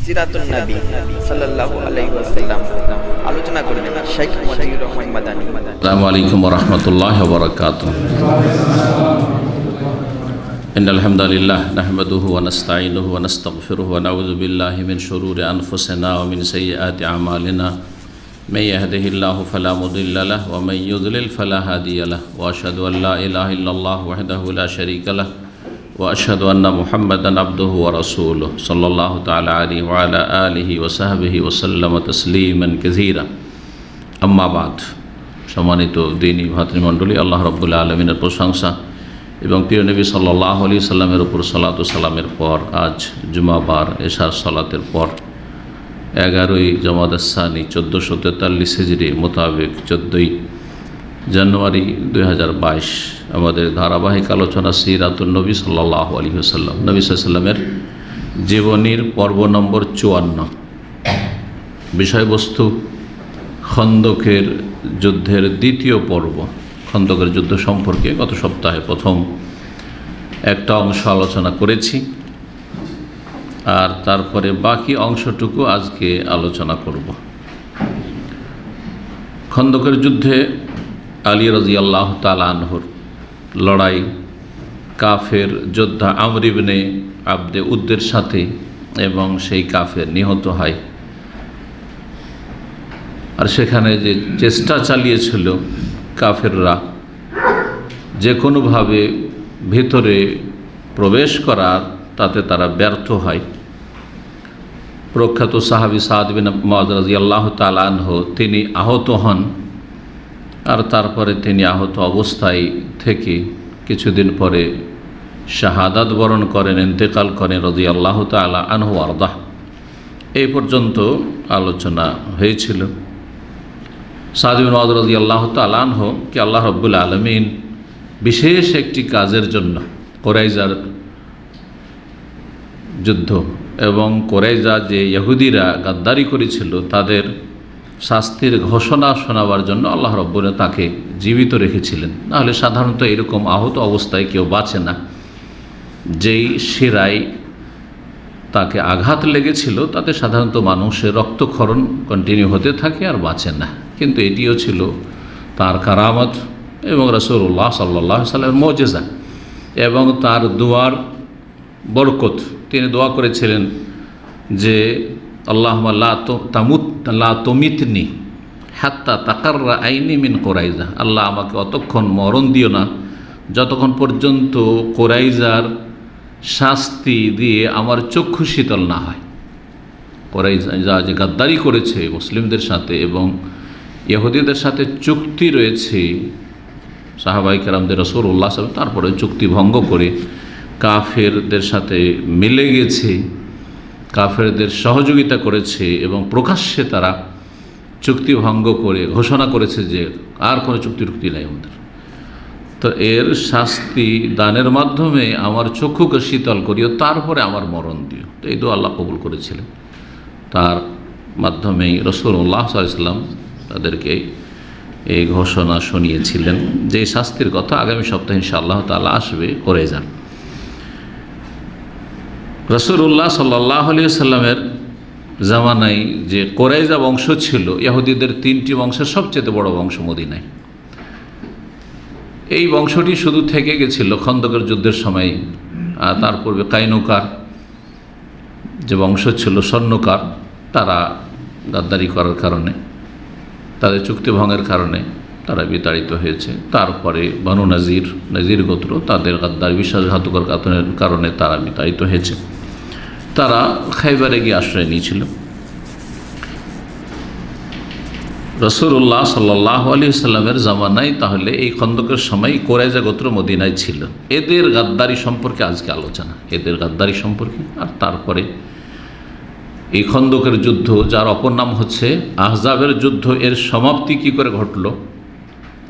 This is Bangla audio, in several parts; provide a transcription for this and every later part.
সিরাতুন নবী সাল্লাল্লাহু আলাইহি ওয়াসাল্লাম আলোচনা করবেন শেখ মতিউর রহমান মাদানী। আসসালামু আলাইকুম ওয়া রাহমাতুল্লাহি ওয়া বারাকাতুহু। ইন্নাল হামদালিল্লাহ নাহমাদুহু ওয়া নাস্তাঈনুহু ওয়া নাস্তাগফিরুহু ওয়া নাউযু বিল্লাহি মিন শুরুরি আনফুসিনা ওয়া মিন সাইয়্যাতি আমালিনা। من يهده الله فلا مضل له ومن يضلل فلا هادي له وأشهد أن لا إله إلا الله وحده لا شريك له وأشهد أن محمدا عبده ورسوله صلى الله تعالى عليه وعلى آله وصحبه وسلم تسليما كثيرا أما بعد। সম্মানিত দ্বীনী ভাতৃমণ্ডলী, আল্লাহ রাব্বুল আলামিনের প্রশংসা এবং প্রিয় নবী সাল্লাল্লাহু আলাইহি সাল্লামের উপর সালাতু সালামের পর আজ জুমাবার এশার সালাতের পর 11ই জমাদাস সানি 1443 হিজরি মোতাবেক 14ই জানুয়ারি 2022 আমাদের ধারাবাহিক আলোচনা সিরাতুন নবী সাল্লাল্লাহু আলাইহি ওয়াসাল্লাম, নবী সাল্লাল্লাহু আলাইহি ওয়াসাল্লামের জীবনীর পর্ব নম্বর 54। বিষয়বস্তু খন্দকের যুদ্ধের দ্বিতীয় পর্ব। খন্দকের যুদ্ধ সম্পর্কে গত সপ্তাহে প্রথম একটা অংশ আলোচনা করেছি, আর তারপরে বাকি অংশটুকু আজকে আলোচনা করব। খন্দকের যুদ্ধে আলী রাদিয়াল্লাহু তাআলা আনহুর লড়াই কাফের যোদ্ধা আমর ইবনে আবদে উদ্দের সাথে, এবং সেই কাফের নিহত হয়। আর সেখানে যে চেষ্টা চালিয়েছিল কাফেররা যে কোনোভাবে ভিতরে প্রবেশ করার, তাতে তারা ব্যর্থ হয়। প্রখ্যাত সাহাবী সাদ বিন মুআয রাদিয়াল্লাহু তাআলা আনহু তিনি আহত হন, আর তারপরে তিনি আহত অবস্থায় থেকে কিছুদিন পরে শাহাদাত বরণ করেন, ইন্তেকাল করেন রাদিয়াল্লাহু তাআলা আনহু আরদাহ। এই পর্যন্ত আলোচনা হয়েছিল। সাদ বিন মুআয রাদিয়াল্লাহু তাআলা আনহু কে আল্লাহ রাব্বুল আলামিন বিশেষ একটি কাজের জন্য কুরাইজার যুদ্ধ এবং কুরাইজা যে ইহুদিরা গাদ্দারি করেছিল তাদের শাস্তির ঘোষণা শোনাবার জন্য আল্লাহ রাব্বুল তাকে জীবিত রেখেছিলেন। নাহলে সাধারণত এরকম আহত অবস্থায় কেউ বাঁচে না। যেই শিরায় তাকে আঘাত লেগেছিল তাতে সাধারণত মানুষের রক্তক্ষরণ কন্টিনিউ হতে থাকে আর বাঁচে না, কিন্তু এটিও ছিল তার কারামত এবং রাসূলুল্লাহ সাল্লাল্লাহু আলাইহি ওয়াসাল্লামের মুজিজা এবং তার দুয়ার বরকত। তিনি দোয়া করেছিলেন যে আল্লাহুম্মা লা তুমিতনি হাত্তা তাকাররা আইনি মিন কুরাইজা। আল্লাহ, আমাকে অতক্ষণ মরণ দিও না যতক্ষণ পর্যন্ত কুরাইজার শাস্তি দিয়ে আমার চক্ষু শীতল না হয়। কুরাইজা যে গাদ্দারি করেছে মুসলিমদের সাথে এবং ইহুদিদের সাথে চুক্তি রয়েছে সাহাবায়ে কেরামদের রাসূলুল্লাহ সাল্লাল্লাহু আলাইহি ওয়াসাল্লাম, তারপরে চুক্তি ভঙ্গ করে কাফেরদের সাথে মিলে গেছে, কাফেরদের সহযোগিতা করেছে এবং প্রকাশ্যে তারা চুক্তি ভঙ্গ করে ঘোষণা করেছে যে আর কোনো চুক্তি নাই আমাদের। তো এর শাস্তি দানের মাধ্যমে আমার চক্ষুকে শীতল করিও, তারপরে আমার মরণ দিও। তো এই দোয়া আল্লাহ কবুল করেছিলেন। তার মাধ্যমেই রাসূলুল্লাহ সাল্লাল্লাহু আলাইহি ওয়াসাল্লাম তাদেরকে এই ঘোষণা শুনিয়েছিলেন যে শাস্তির কথা আগামী সপ্তাহে ইনশাআল্লাহ তাআলা আসবে কুরাইজা। রাসূলুল্লাহ সাল্লাল্লাহু আলাইহি ওয়াসাল্লামের জামানায় যে কুরাইজা বংশ ছিল, ইহুদিদের 3টি বংশের সবচেয়ে বড় বংশ মদিনায়। এই বংশটি শুধু থেকে গেছিল খন্দকের যুদ্ধের সময়। তার পূর্বে কাইনুকার যে বংশ ছিল, স্বর্ণকার, তারা গাদ্দারি করার কারণে, তাদের চুক্তি ভঙ্গের কারণে তারা বিতাড়িত হয়েছে। তারপরে বনু নাজির গোত্র, তাদের গাদ্দারি বিশ্বাসঘাতকর কারণে তারা বিতাড়িত হয়েছে। তারা খাইবারে গিয়ে আশ্রয় নিয়েছিল। রাসূলুল্লাহ সাল্লাল্লাহু আলাইহি ওয়াসাল্লামের জামানায় তাহলে এই খন্দকের সময় কুরাইজা গোত্র মদিনায় ছিল। এদের গাদ্দারি সম্পর্কে আজকে আলোচনা, এদের গাদ্দারি সম্পর্কে। আর তারপরে এই খন্দকের যুদ্ধ, যার অপর নাম হচ্ছে আহজাবের যুদ্ধ, এর সমাপ্তি কী করে ঘটলো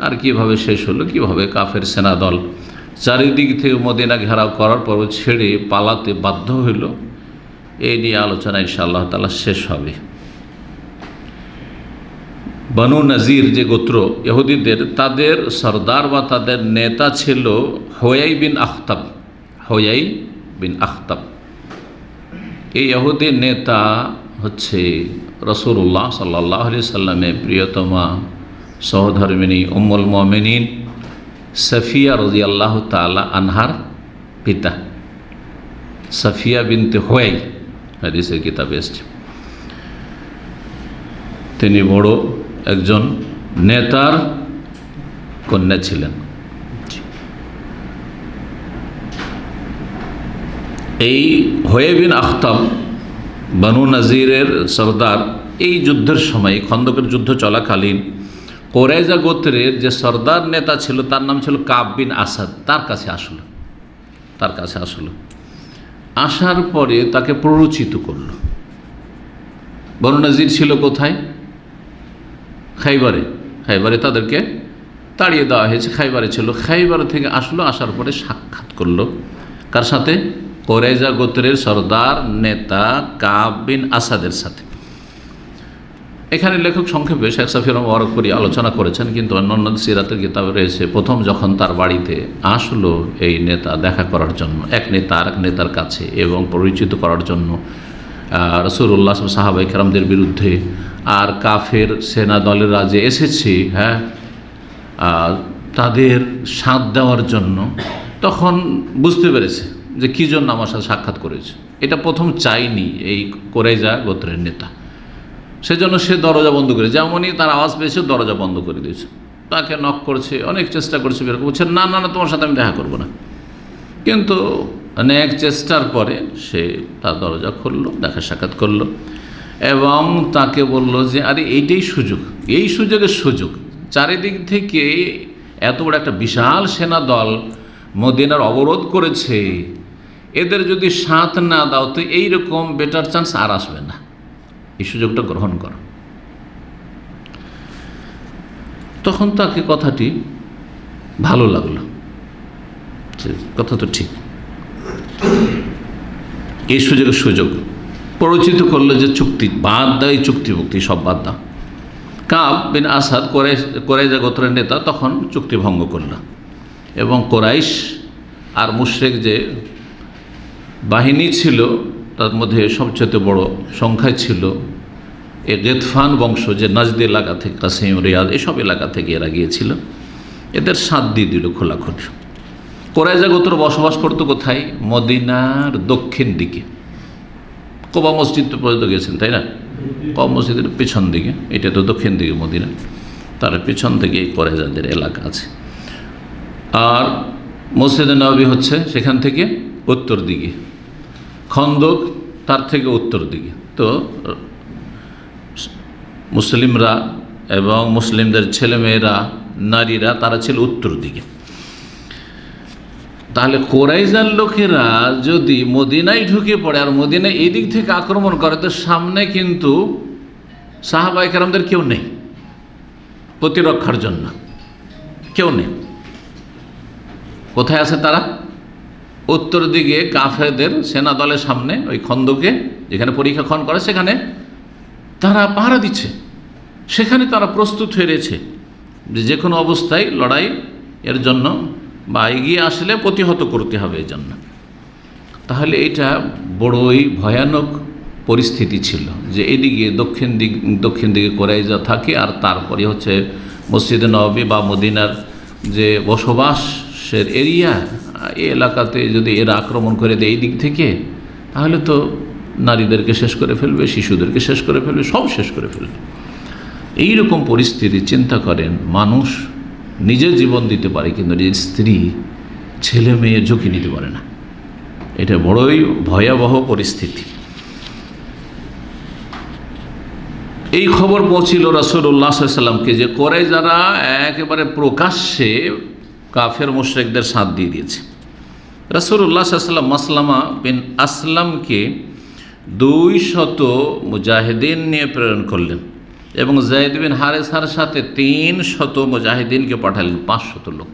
আর কিভাবে শেষ হলো, কিভাবে কাফের সেনাদল চারিদিক থেকে মদিনা ঘেরাও করার পর ছেড়ে পালাতে বাধ্য হইল, এই নিয়ে আলোচনা ইনশাআল্লাহ তাআলা শেষ হবে। বনু নাজির যে গোত্র ইহুদিদের, তাদের সরদার বা তাদের নেতা ছিল হুয়াই বিন আখতাব। এই ইহুদি নেতা হচ্ছে রাসূলুল্লাহ সাল্লাল্লাহু আলাইহি সাল্লামের প্রিয়তমা সহধর্মিণী উম্মুল মুমিনিন সাফিয়া রাদিয়াল্লাহু তাআলা আনহার পিতা, সাফিয়া বিনতে হুয়াই, হাদিসের কিতাবে এসেছে। তিনি বড় একজন নেতার কন্যা ছিলেন। এই হুয়াই বিন আখতাব বানু নাজিরের সর্দার এই যুদ্ধের সময়, খন্দকের যুদ্ধ চলাকালীন কোরাইজা গোত্রের যে সর্দার নেতা ছিল তার নাম ছিল কাব বিন আসাদ, তার কাছে আসলো। আসার পরে তাকে প্ররোচিত করল। বনু নাজির ছিল কোথায়? খাইবারে তাদেরকে তাড়িয়ে দেওয়া হয়েছে, খাইবারে ছিল। খাইবার থেকে আসলো, আসার পরে সাক্ষাৎ করলো কার সাথে? কোরাইজা গোত্রের সর্দার নেতা কাব বিন আসাদের সাথে। এখানে লেখক সংক্ষেপে শেখ সাফিউর রহমান ওয়ারকপুরি আলোচনা করেছেন, কিন্তু অন্যান্য সিরাতের কিতাবে রয়েছে প্রথম যখন তার বাড়িতে আসলো এই নেতা দেখা করার জন্য, এক নেতা আর এক নেতার কাছে, এবং পরিচিত করার জন্য রাসূলুল্লাহ সাহাবায়ে কেরামদের বিরুদ্ধে আর কাফের সেনা দলেরা যে এসেছে, হ্যাঁ, তাদের সাথ দেওয়ার জন্য, তখন বুঝতে পেরেছে যে কী জন্য আমার সাথে সাক্ষাৎ করেছে। এটা প্রথম চাইনি এই কোরাইজা গোত্রের নেতা, সেজন্য সে দরজা বন্ধ করে, যেমনই তার আওয়াজ পেয়েছে দরজা বন্ধ করে দিয়েছে। তাকে নক করছে, অনেক চেষ্টা করছে, বের বলছে না, তোমার সাথে আমি দেখা করব না। কিন্তু অনেক চেষ্টার পরে সে তার দরজা খুললো, দেখা সাক্ষাৎ করলো, এবং তাকে বলল যে আরে এইটাই সুযোগ, এই সুযোগের সুযোগ, চারিদিক থেকে এত বড় একটা বিশাল সেনা দল মদিনার অবরোধ করেছে, এদের যদি সাথ না দাও তো এইরকম বেটার চান্স আর আসবে না, এই সুযোগটা গ্রহণ করো। তখন তাকে কথাটি ভালো লাগলো, কথা তো ঠিক, এই সুযোগ পরিচিত করলো যে চুক্তি বাদ দাও, এই চুক্তিভুক্তি সব বাদ দাও। কাব বিন আসাদ কোরাইজা গোত্রের নেতা তখন চুক্তি ভঙ্গ করল, এবং কোরাইশ আর মুশরিক যে বাহিনী ছিল তার মধ্যে সবচেয়ে বড় সংখ্যায় ছিল এ গেতফান বংশ, যে নাজদ এলাকা থেকে, কাসিম, রিয়াদ, এসব এলাকা থেকে এরা গিয়েছিল, এদের সাথ দিয়ে দিল খোলাখুলি। কোরাইজা গোত্র বসবাস করতো কোথায়? মদিনার দক্ষিণ দিকে। কোবা মসজিদ তো পর্যন্ত গেছেন, তাই না? কোবা মসজিদের পেছন দিকে, এটা তো দক্ষিণ দিকে মদিনা, তার পেছন থেকে এই কোরাইজাদের এলাকা আছে। আর মসজিদে নববী হচ্ছে সেখান থেকে উত্তর দিকে, খন্দক তার থেকে উত্তর দিকে। তো মুসলিমরা এবং মুসলিমদের ছেলেমেয়েরা, নারীরা, তারা ছিল উত্তর দিকে। তাহলে কোরাইজার লোকেরা যদি মদিনায় ঢুকে পড়ে আর মদিনায় এই দিক থেকে আক্রমণ করে, তো সামনে কিন্তু সাহাবায়ে কেরামদের কেউ নেই প্রতিরক্ষার জন্য, কেউ নেই। কোথায় আছে তারা? উত্তর দিকে কাফেরদের সেনা দলের সামনে, ওই খন্দকে যেখানে পরীক্ষাক্ষণ করে সেখানে তারা পাহারা দিচ্ছে, সেখানে তারা প্রস্তুত হয়ে রয়েছে যে কোনো অবস্থায় লড়াই এর জন্য বা এগিয়ে আসলে প্রতিহত করতে হবে এই জন্য। তাহলে এটা বড়ই ভয়ানক পরিস্থিতি ছিল যে এদিকে দক্ষিণ দিকে কোরাইজা থাকে, আর তারপরে হচ্ছে মসজিদে নববী বা মদিনার যে বসবাসের এরিয়া, এই এলাকাতে যদি এরা আক্রমণ করে দেয় এই দিক থেকে, তাহলে তো নারীদেরকে শেষ করে ফেলবে, শিশুদেরকে শেষ করে ফেলবে, সব শেষ করে ফেলবে। এইরকম পরিস্থিতি চিন্তা করেন, মানুষ নিজের জীবন দিতে পারে কিন্তু নিজের স্ত্রী, ছেলে মেয়ে ঝুঁকি নিতে পারে না। এটা বড়ই ভয়াবহ পরিস্থিতি। এই খবর পৌঁছিল রাসূলুল্লাহ সাল্লাল্লাহু আলাইহি ওয়াসাল্লামকে যে কোরাইজারা একেবারে প্রকাশ্যে কাফের মুশরিকদের সাথ দিয়ে দিয়েছে। রাসূলুল্লাহ সাল্লাল্লাহু আলাইহি ওয়াসাল্লাম মাসলামা বিন আসলামকে 200 মুজাহিদিন নিয়ে প্রেরণ করলেন, এবং যায়েদ বিন হারেসার সাথে 300 মুজাহিদিনকে পাঠালেন, 500 লোক,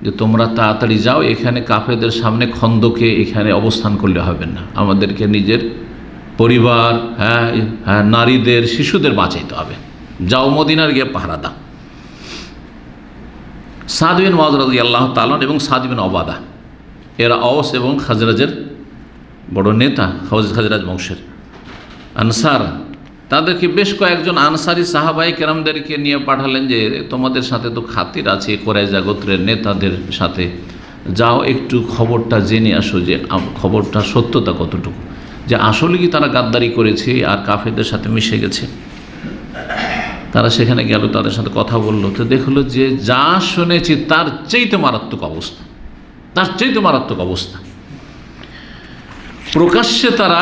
যে তোমরা তাড়াতাড়ি যাও, এখানে কাফেরদের সামনে খন্দকে এখানে অবস্থান করলে হবে না, আমাদেরকে নিজের পরিবার, নারীদের, শিশুদের বাঁচাইতে হবে, যাও মদিনার গিয়ে পাহারা দাও। সাদ বিন মুআয রাদিয়াল্লাহু তাআলা এবং সাদ বিন উবাদা, এরা আওস এবং খাজরাজের বড় নেতা খাজরাজ বংশের আনসার, তাদেরকে বেশ কয়েকজন আনসারি সাহাবাই কেরামদেরকে নিয়ে পাঠালেন যে তোমাদের সাথে তো খাতির আছে কুরাইজা গোত্রের নেতাদের সাথে, যাও একটু খবরটা জেনে আসো যে খবরটা সত্যতা কতটুকু, যে আসলে কি তারা গাদ্দারি করেছে আর কাফেরদের সাথে মিশে গেছে। তারা সেখানে গেল, তাদের সাথে কথা বললো, তো দেখলো যে যা শুনেছি তার চাইতে মারাত্মক অবস্থা, তার চাইতে মারাত্মক অবস্থা। প্রকাশ্যে তারা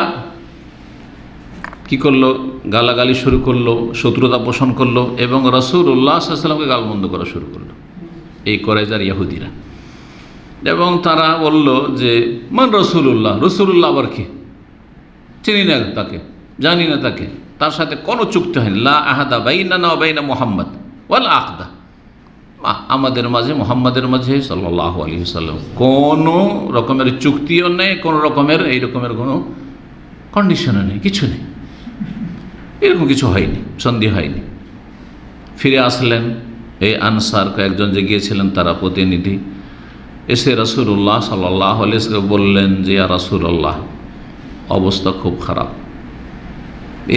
কি করলো, গালাগালি শুরু করলো, শত্রুতা পোষণ করলো এবং রাসূলুল্লাহ সাল্লাল্লাহু আলাইহি ওয়াসাল্লামকে গালমন্দ করা শুরু করলো এই কুরাইজার ইহুদিরা। এবং তারা বলল যে মান রাসূলুল্লাহ, রাসূলুল্লাহ আবার কি, চিনি না তাকে, জানি না তাকে, তার সাথে কোনো চুক্তি হয়নি। লা আহাদা বাইনানা ওয়া বাইনা মুহাম্মদ ওয়াল আকদা, আমাদের মাঝে মুহাম্মাদের মাঝে সাল্লাল্লাহু আলাইহি ওয়াসাল্লাম কোনো রকমের চুক্তিও নেই, কোনো রকমের এই রকমের কোনো কন্ডিশনও নেই, কিছু নেই, এরকম কিছু হয়নি, সন্ধি হয়নি। ফিরে আসলেন এই আনসার কয়েকজন যে গিয়েছিলেন তারা প্রতিনিধি, এসে রাসূলুল্লাহ সাল্লাল্লাহু আলাইহি ওয়াসাল্লাম বললেন যে ইয়া রাসূলুল্লাহ, অবস্থা খুব খারাপ,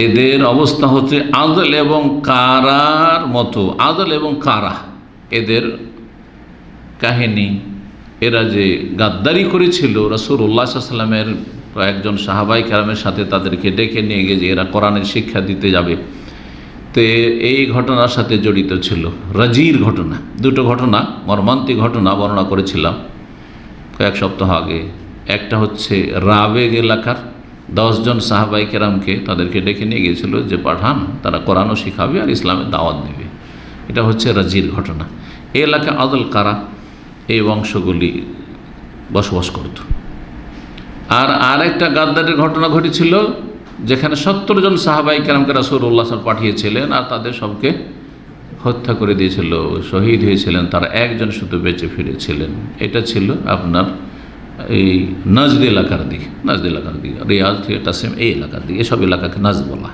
এদের অবস্থা হচ্ছে আদল এবং কারার মতো, আদল এবং কারা এদের কাহিনী। এরা যে গাদ্দারি করেছিল রাসূলুল্লাহ সাল্লাল্লাহু আলাইহি ওয়াসাল্লামের কয়েকজন সাহাবাই কেরামের সাথে, তাদেরকে ডেকে নিয়ে গিয়ে যে এরা কোরআনের শিক্ষা দিতে যাবে, তো এই ঘটনার সাথে জড়িত ছিল। রাজির ঘটনা, দুটো ঘটনা, মর্মান্তিক ঘটনা বর্ণনা করেছিলাম কয়েক সপ্তাহ আগে। একটা হচ্ছে রাবেগ এলাকার 10 জন সাহাবাই কেরামকে তাদেরকে ডেকে নিয়ে গিয়েছিল যে পাঠান, তারা কোরআনও শিখাবে আর ইসলামের দাওয়াত দেবে, এটা হচ্ছে রাজির ঘটনা। এই এলাকায় আদল কারা এই বংশগুলি বসবাস করত। আর একটা গাদ্দারের ঘটনা ঘটেছিল যেখানে 70 জন সাহাবাই কেরামকে রাসূলুল্লাহ সাল্লাল্লাহু পাঠিয়েছিলেন আর তাদের সবকে হত্যা করে দিয়েছিল, শহীদ হয়েছিলেন, তার একজন শুধু বেঁচে ফিরেছিলেন। এটা ছিল আপনার এই নাজদ এলাকার দিকে, নাজদ এলাকার দিকে, রিয়াজ থেকে কাসিম এই এলাকার দিকে, এসব এলাকাকে নাজদ বলা।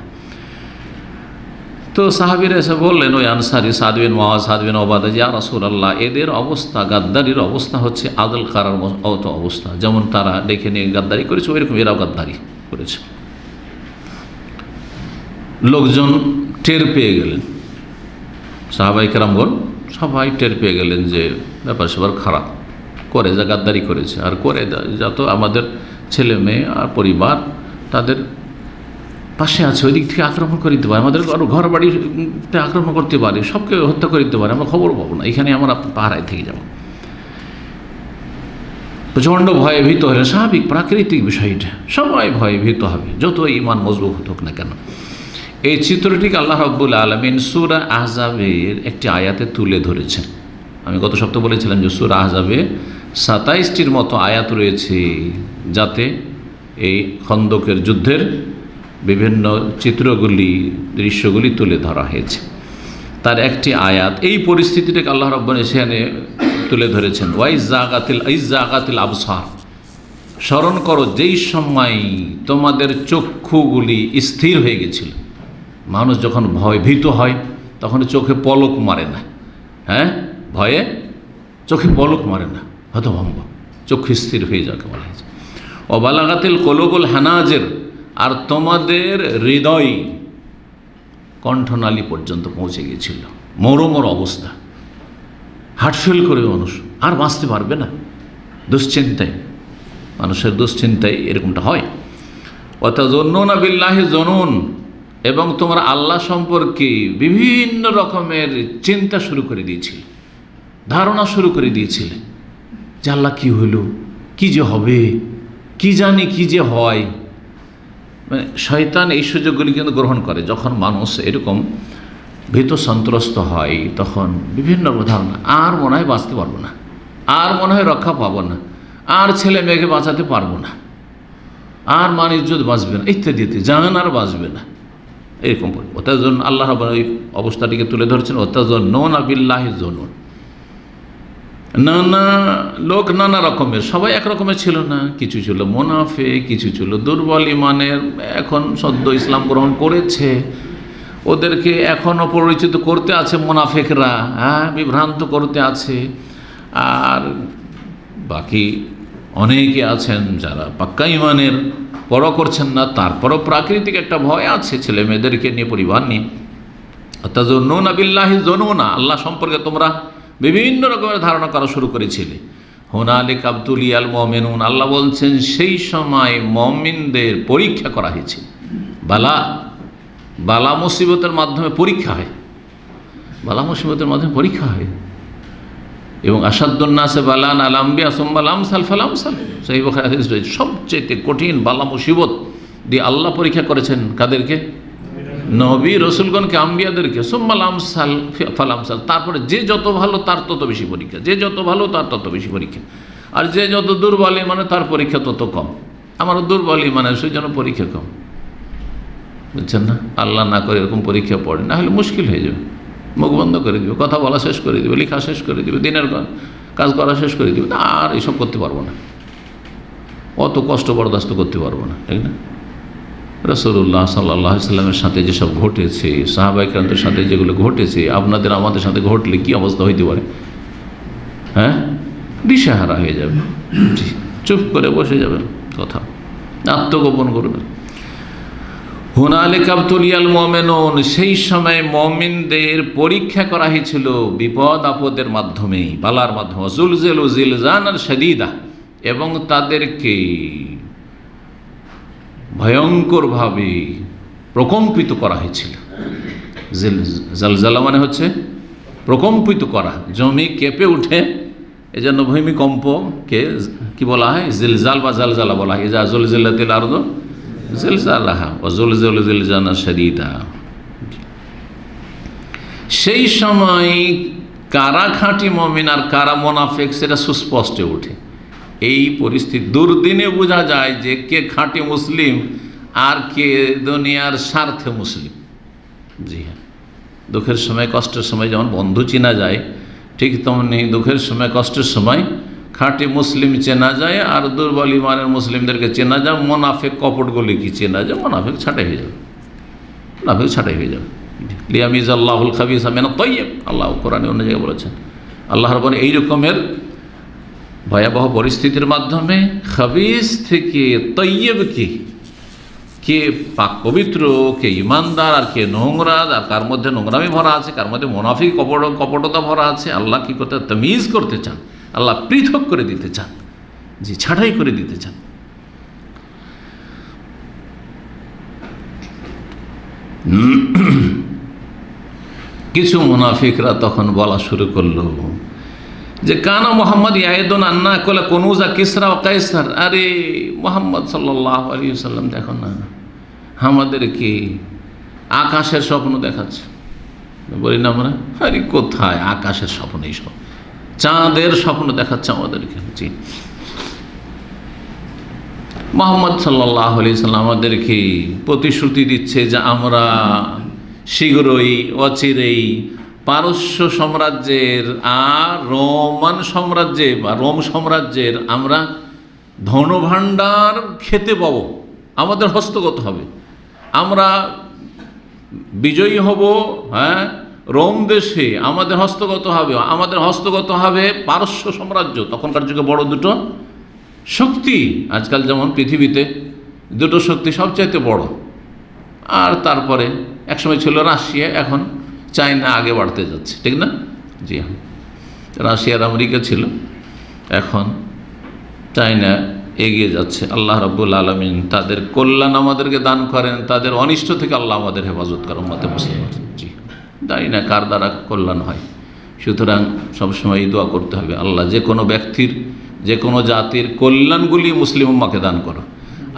তো সাহাবীরা এসে বললেন ওই আনসারি সাদ বিন মুআয, সাদ বিন উবাদা, ইয়া রাসূলুল্লাহ, এদের অবস্থা, গাদ্দারির অবস্থা হচ্ছে আদল কারার মতো অবস্থা, যেমন তারা ডেকে নিয়ে গাদ্দারি করেছে ওইরকম এরাও গাদ্দারি করেছে। লোকজন টের পেয়ে গেলেন, সাহাবাই কেরামগণ সবাই টের পেয়ে গেলেন যে ব্যাপার স্যাপার খারাপ, করে যা গাদ্দারি করেছে, আর করে যত আমাদের ছেলে মেয়ে আর পরিবার তাদের পাশে আছে, ওই দিক থেকে আক্রমণ করে দিতে পারে, আমাদের ঘর বাড়িতে আক্রমণ করতে পারে, সবকে হত্যা করে দিতে পারে, আমরা খবর পাবো না, এখানে আমরা পাহারায় থেকে যাব। প্রচণ্ড ভয়ে ভীত হলে স্বাভাবিক প্রাকৃতিক বিষয়টা, সবাই ভয়ে ভীত হবে যত ঈমান মজবুত হোক না কেন। এই চিত্রটিকে আল্লাহ রাব্বুল আলামিন সূরা আহজাবের একটি আয়াতে তুলে ধরেছেন। আমি গত সপ্তাহে বলেছিলাম যে সূরা আহজাবে 27টির মতো আয়াত রয়েছে যাতে এই খন্দকের যুদ্ধের বিভিন্ন চিত্রগুলি, দৃশ্যগুলি তুলে ধরা হয়েছে। তার একটি আয়াত এই পরিস্থিতিটাকে আল্লাহ রাব্বুল সেখানে তুলে ধরেছেন। ওয়াইজাগাতিল আবসার, স্মরণ করো যেই সময় তোমাদের চক্ষুগুলি স্থির হয়ে গেছিল। মানুষ যখন ভীত হয় তখন চোখে পলক মারে না, হ্যাঁ, ভয়ে চোখে পলক মারে না, হতভম্ব, চক্ষু স্থির হয়ে যাকে বলা হয়েছে। অবালাগাতিল কলুবুল হানাজের, আর তোমাদের হৃদয় কণ্ঠনালী পর্যন্ত পৌঁছে গিয়েছিল, মরমর অবস্থা, হার্টফেল করবে মানুষ, আর বাঁচতে পারবে না, দুশ্চিন্তায়, মানুষের দুশ্চিন্তায় এরকমটা হয়। ওয়াতাযুন্নুনা বিল্লাহি যুনুন, এবং তোমরা আল্লাহ সম্পর্কে বিভিন্ন রকমের চিন্তা শুরু করে দিয়েছিলে, ধারণা শুরু করে দিয়েছিলে যে আল্লাহ কী হইল, কী যে হবে, কি জানি কি যে হয়। মানে শয়তান এই সুযোগগুলি কিন্তু গ্রহণ করে, যখন মানুষ এরকম ভীত সন্ত্রস্ত হয় তখন বিভিন্ন ধারণা, আর মনে হয় বাঁচতে পারবো না, আর মনে হয় রক্ষা পাবো না, আর ছেলে মেয়েকে বাঁচাতে পারবো না, আর মান ইজ্জত বাঁচবে না, ইত্যাদি জান আর বাঁচবে না, এরকম। ওয়াতাযুন, আল্লাহ রাব্বুল এই অবস্থাটিকে তুলে ধরছেন, ওয়াতাযুন্নুনা বিল্লাহি যুনুন। নানা লোক নানা রকমের, সবাই এক রকমের ছিল না, কিছু ছিল মুনাফিক, কিছু ছিল দুর্বল ইমানের, এখন সদ্য ইসলাম গ্রহণ করেছে, ওদেরকে এখনও পরিচিত করতে আছে মুনাফিকরা, হ্যাঁ, বিভ্রান্ত করতে আছে। আর বাকি অনেকে আছেন যারা পাক্কা ইমানের পরোয়া করছেন না, তারপরও প্রাকৃতিক একটা ভয় আছে ছেলে মেয়েদেরকে নিয়ে, পরিবার নিয়ে। তাজুন্নুনা বিল্লাহি জুনুনা, আল্লাহ সম্পর্কে তোমরা বিভিন্ন রকমের ধারণা করা শুরু করেছিলে। হুনালিকা ইবতুলিয়াল মুমিনুন, আল্লাহ বলছেন সেই সময় মুমিনদের পরীক্ষা করা হয়েছে। বালা মুসিবতের মাধ্যমে পরীক্ষা হয়, বালা মুসিবতের মাধ্যমে পরীক্ষা হয়। এবং আসাদুন নাসে বালান আল আম্বিয়া সুম্মা আল আমসাল ফাল আমসাল, সেই বুখারী হাদিস রয়েছে। সবচেয়ে কঠিন বালা মুসিবত দিয়ে আল্লাহ পরীক্ষা করেছেন কাদেরকে? নবী রসুলগণকে, আম্বিয়াদেরকে। সুম্মা আল আমসাল ফাল আমসাল, তারপরে যে যত ভালো তার তত বেশি পরীক্ষা, যে যত ভালো তার তত বেশি পরীক্ষা। আর যে যত দুর্বল মানে তার পরীক্ষা তত কম। আমার দুর্বল মানে সেই জন্য পরীক্ষা কম, বুঝছেন না? আল্লাহ না করে এরকম পরীক্ষা পড়ে, না হলে মুশকিল হয়ে যাবে। মুখ বন্ধ করে দিবে, কথা বলা শেষ করে দিবে, লেখা শেষ করে দিবে, দিনের কাজ করা শেষ করে দিবে, না আর এইসব করতে পারবো না, অত কষ্ট বরদাস্ত করতে পারবো না, ঠিক না? রাসূলুল্লাহ সাল্লাল্লাহু আলাইহি সাল্লামের সাথে যেসব ঘটেছে, সাহাবায়ে কেরামদের সাথে যেগুলো ঘটেছে, আপনাদের আমাদের সাথে ঘটলে কি অবস্থা হইতে পারে? হ্যাঁ, দিশেহারা হয়ে যাবে, চুপ করে বসে যাবেন, কথা আত্মগোপন করবেন। হুনালিকা ইবতুলিয়াল মুমিনুন, সেই সময় মুমিনদের পরীক্ষা করা হয়েছিল বিপদ আপদের মাধ্যমে, বালার মাধ্যমে। জুলজিলু জিলজানান শাদীদা, এবং তাদেরকে ভয়ঙ্করভাবে প্রকম্পিত করা হয়েছিল। জালজালা মানে হচ্ছে প্রকম্পিত করা, জমি কেঁপে উঠে, এজন্য ভূমিকম্পকে কি বলা হয়? জিলজাল বা জালজালা বলা হয়। ইজা জুলজিলাতিল আরদু জিলজালাহা ওয়া জুলজিলু জিলজানান শাদীদা। সেই সময় কারা খাঁটি মুমিন আর কারা মুনাফিক সেটা সুস্পষ্ট ওঠে। এই পরিস্থিতি দুর্দিনে বোঝা যায় যে কে খাঁটি মুসলিম আর কে দুনিয়ার স্বার্থে মুসলিম। জি হ্যাঁ, দুঃখের সময় কষ্টের সময় যেমন বন্ধু চেনা যায়, ঠিক তেমনি দুঃখের সময় কষ্টের সময় খাঁটি মুসলিম চেনা যায়, আর দুর্বল ইমানের মুসলিমদেরকে চেনা যায়। মুনাফিক কপটগুলি কি চেনা যায়? মুনাফিক ছাঁটাই হয়ে যাবে, মুনাফিক ছাঁটাই হয়ে যাবে। লিয়ামিজাল্লাহুল খাবিসা মিনাত তাইয়্যিব, আল্লাহ কোরআনে অন্য জায়গায় বলেছেন। আল্লাহ রাব্বুল এই রকমের ভয়াবহ পরিস্থিতির মাধ্যমে খাবিস থেকে তৈয়বকে, কে পাক পবিত্র, কে ইমানদার, আর কে নোংরা, আর কার মধ্যে নোংরামি ভরা আছে, কার মধ্যে মুনাফিক কপটতা ভরা আছে, আল্লাহ কি করতে তামিজ করতে চান, আল্লাহ পৃথক করে দিতে চান, জি ছাঁটাই করে দিতে চান। কিছু মুনাফিকরা তখন বলা শুরু করলো যে কানা মোহাম্মদ ইয়াহিদুন আন্না কলা কুনুজা কিসরা ও কায়সার। আরে মোহাম্মদ সাল্লাল্লাহু আলাইহি ওয়াসাল্লাম দেখো না, আমাদেরকে আকাশের স্বপ্ন দেখাচ্ছে। বলি না আমরা, আরে কোথায় আকাশের স্বপ্ন, এইসব চাঁদের স্বপ্ন দেখাচ্ছে আমাদেরকে। জি, মোহাম্মদ সাল্লাল্লাহু আলাইহি ওয়াসাল্লাম আমাদেরকে প্রতিশ্রুতি দিচ্ছে যে আমরা শীঘ্রই, অচিরেই পারস্য সাম্রাজ্যের আর রোমান সাম্রাজ্যে বা রোম সাম্রাজ্যের আমরা ধনভাণ্ডার খেতে পাবো, আমাদের হস্তগত হবে, আমরা বিজয়ী হব। হ্যাঁ, রোম দেশে আমাদের হস্তগত হবে, আমাদের হস্তগত হবে পারস্য সাম্রাজ্য। তখনকার যুগে বড় দুটো শক্তি, আজকাল যেমন পৃথিবীতে দুটো শক্তি সবচাইতে বড়, আর তারপরে একসময় ছিল রাশিয়া, এখন চায়না আগে বাড়তে যাচ্ছে, ঠিক না? জি হ্যাঁ, রাশিয়ার আমেরিকা ছিল, এখন চায়না এগিয়ে যাচ্ছে। আল্লাহ রাব্বুল আলামিন তাদের কল্যাণ আমাদেরকে দান করেন, তাদের অনিষ্ট থেকে আল্লাহ আমাদের হেফাজত করেন, উম্মতে মুসলিম। জি, জানি না কার দ্বারা কল্যাণ হয়, সুতরাং সবসময় এই দোয়া করতে হবে, আল্লাহ যে কোনো ব্যক্তির, যে কোনো জাতির কল্যাণগুলি মুসলিম উম্মাকে দান করো,